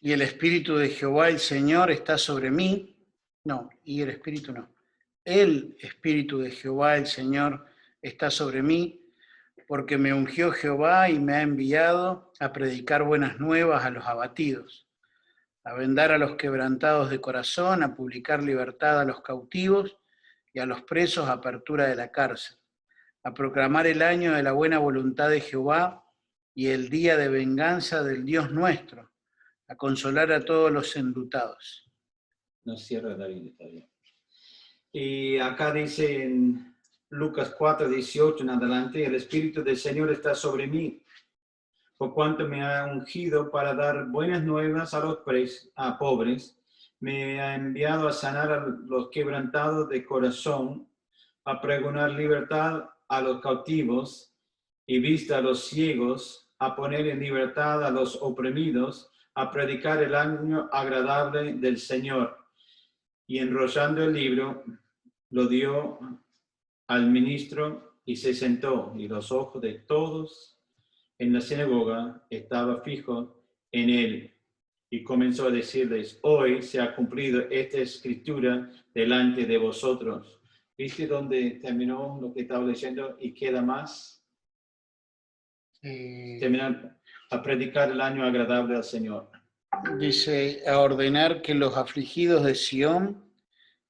Y el Espíritu de Jehová, el Señor, está sobre mí. No, y el Espíritu no. El Espíritu de Jehová, el Señor, está sobre mí, porque me ungió Jehová y me ha enviado a predicar buenas nuevas a los abatidos, a vendar a los quebrantados de corazón, a publicar libertad a los cautivos y a los presos apertura de la cárcel, a proclamar el año de la buena voluntad de Jehová y el día de venganza del Dios nuestro, a consolar a todos los enlutados. No cierra David, está bien. Y acá dice en Lucas 4, 18 en adelante, el Espíritu del Señor está sobre mí, por cuanto me ha ungido para dar buenas nuevas a los pobres, me ha enviado a sanar a los quebrantados de corazón, a pregonar libertad a los cautivos y vista a los ciegos, a poner en libertad a los oprimidos, a predicar el año agradable del Señor. Y enrollando el libro, lo dio al ministro y se sentó, y los ojos de todos en la sinagoga estaban fijos en él. Y comenzó a decirles, hoy se ha cumplido esta escritura delante de vosotros. ¿Viste dónde terminó lo que estaba leyendo y queda más? Terminar a predicar el año agradable al Señor. Dice, a ordenar que los afligidos de Sión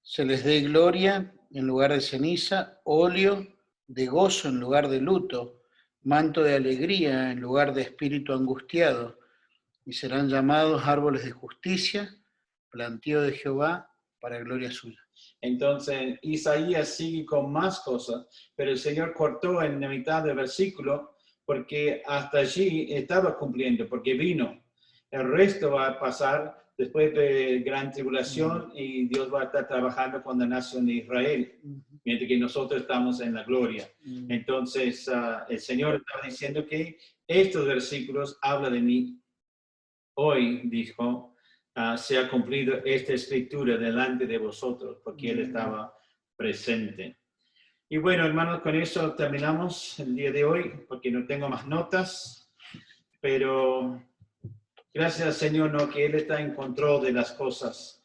se les dé gloria en lugar de ceniza, óleo de gozo en lugar de luto, manto de alegría en lugar de espíritu angustiado, y serán llamados árboles de justicia, plantío de Jehová para gloria suya. Entonces Isaías sigue con más cosas, pero el Señor cortó en la mitad del versículo porque hasta allí estaba cumpliendo, porque vino. El resto va a pasar después de gran tribulación y Dios va a estar trabajando con la nación de Israel, mientras que nosotros estamos en la gloria. Entonces el Señor estaba diciendo que estos versículos hablan de mí. Hoy, dijo, se ha cumplido esta escritura delante de vosotros, porque Él estaba presente. Y bueno, hermanos, con eso terminamos el día de hoy, porque no tengo más notas, pero gracias al Señor, ¿no? Que Él está en control de las cosas.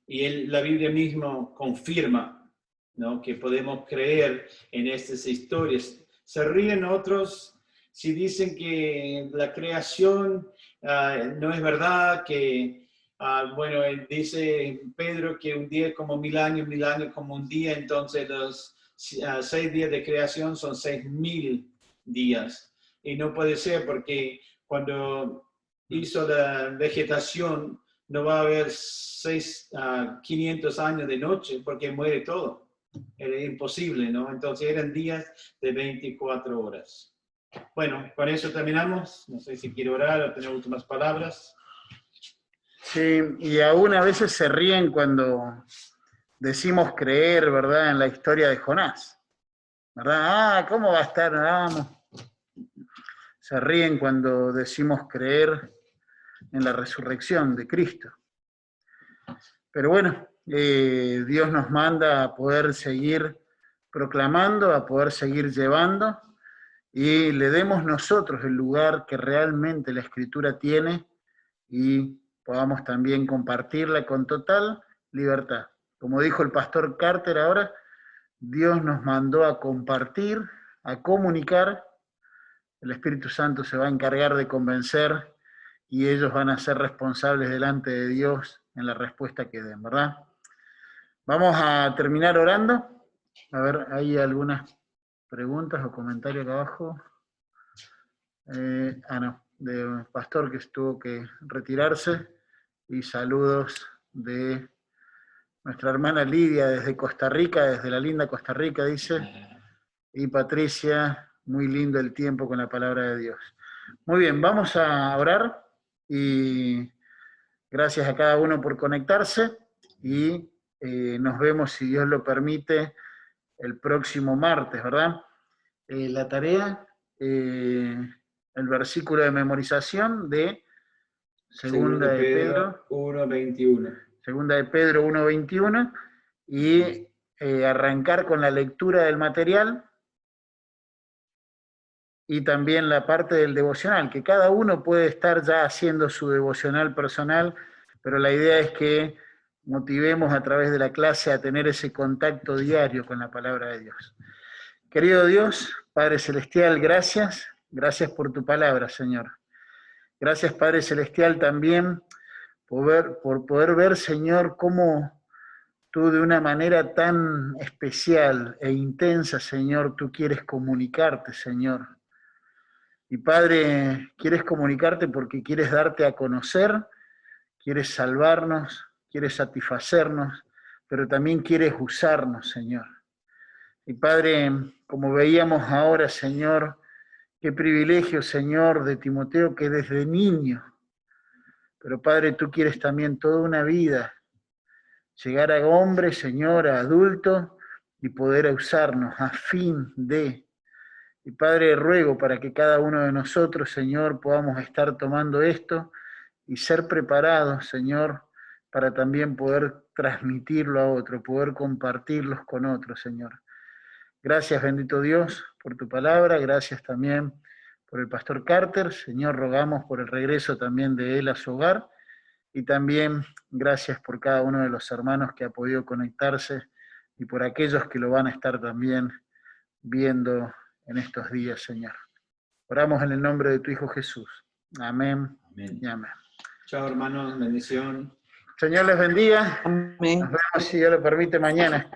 Y la Biblia mismo confirma, ¿no? Que podemos creer en estas historias. Se ríen otros si dicen que la creación no es verdad, que, bueno, dice Pedro que un día es como 1000 años como un día, entonces los 6 días de creación son 6000 días. Y no puede ser porque cuando hizo la vegetación no va a haber 500 años de noche porque muere todo. Era imposible, ¿no? Entonces eran días de 24 horas. Bueno, con eso terminamos. No sé si quiere orar o tener últimas palabras. Sí, y aún a veces se ríen cuando decimos creer, ¿verdad?, en la historia de Jonás. ¿Verdad? ¿Cómo va a estar? Vamos. Se ríen cuando decimos creer en la resurrección de Cristo. Pero bueno, Dios nos manda a poder seguir proclamando, a poder seguir llevando, y le demos nosotros el lugar que realmente la Escritura tiene y podamos también compartirla con total libertad. Como dijo el pastor Carter ahora, Dios nos mandó a compartir, a comunicar. El Espíritu Santo se va a encargar de convencer y ellos van a ser responsables delante de Dios en la respuesta que den, ¿verdad? Vamos a terminar orando. A ver, ¿hay algunas preguntas o comentarios acá abajo? No, de pastor que tuvo que retirarse, y saludos de nuestra hermana Lidia desde Costa Rica, desde la linda Costa Rica, dice, y Patricia, muy lindo el tiempo con la palabra de Dios. Muy bien, vamos a orar y Gracias a cada uno por conectarse y nos vemos, si Dios lo permite, el próximo martes, ¿verdad? La tarea, el versículo de memorización de Segunda de Pedro 1:21. Segunda de Pedro 1:21, y arrancar con la lectura del material y también la parte del devocional, que cada uno puede estar ya haciendo su devocional personal, pero la idea es que motivemos a través de la clase a tener ese contacto diario con la palabra de Dios. Querido Dios, Padre Celestial, gracias por tu palabra, Señor. Gracias, Padre Celestial, también por poder ver, Señor, cómo tú de una manera tan especial e intensa, Señor, tú quieres comunicarte, Señor. Y Padre, quieres comunicarte porque quieres darte a conocer, quieres salvarnos, quieres satisfacernos, pero también quieres usarnos, Señor. Y Padre, como veíamos ahora, Señor, qué privilegio, Señor, de Timoteo, que desde niño, pero Padre, tú quieres también toda una vida, llegar a hombre, Señor, a adulto, y poder usarnos a fin de... Y Padre, ruego para que cada uno de nosotros, Señor, podamos estar tomando esto y ser preparados, Señor, para también poder transmitirlo a otro, poder compartirlos con otros, Señor. Gracias, bendito Dios, por tu palabra. Gracias también por el pastor Carter. Señor, rogamos por el regreso también de él a su hogar. Y también gracias por cada uno de los hermanos que ha podido conectarse y por aquellos que lo van a estar también viendo en estos días, Señor. Oramos en el nombre de tu Hijo Jesús. Amén. Amén. Y amén. Chao, hermanos, bendición. Señor les bendiga. Amén. Nos vemos, si Dios lo permite, mañana.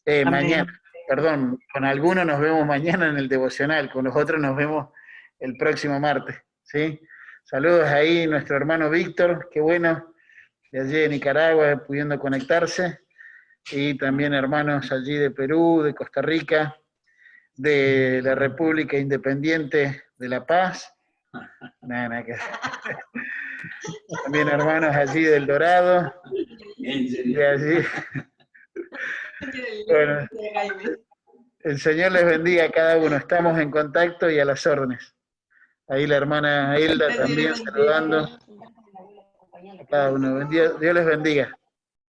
Amén. Mañana, perdón, con algunos nos vemos mañana en el devocional, con los otros nos vemos el próximo martes, ¿sí? Saludos ahí, nuestro hermano Víctor, qué bueno, de allí de Nicaragua, pudiendo conectarse, y también hermanos allí de Perú, de Costa Rica, de la República Independiente de La Paz, también hermanos allí del Dorado, de allí. Bueno, el Señor les bendiga a cada uno, estamos en contacto y a las órdenes. Ahí la hermana Hilda también saludando a cada uno. Dios les bendiga.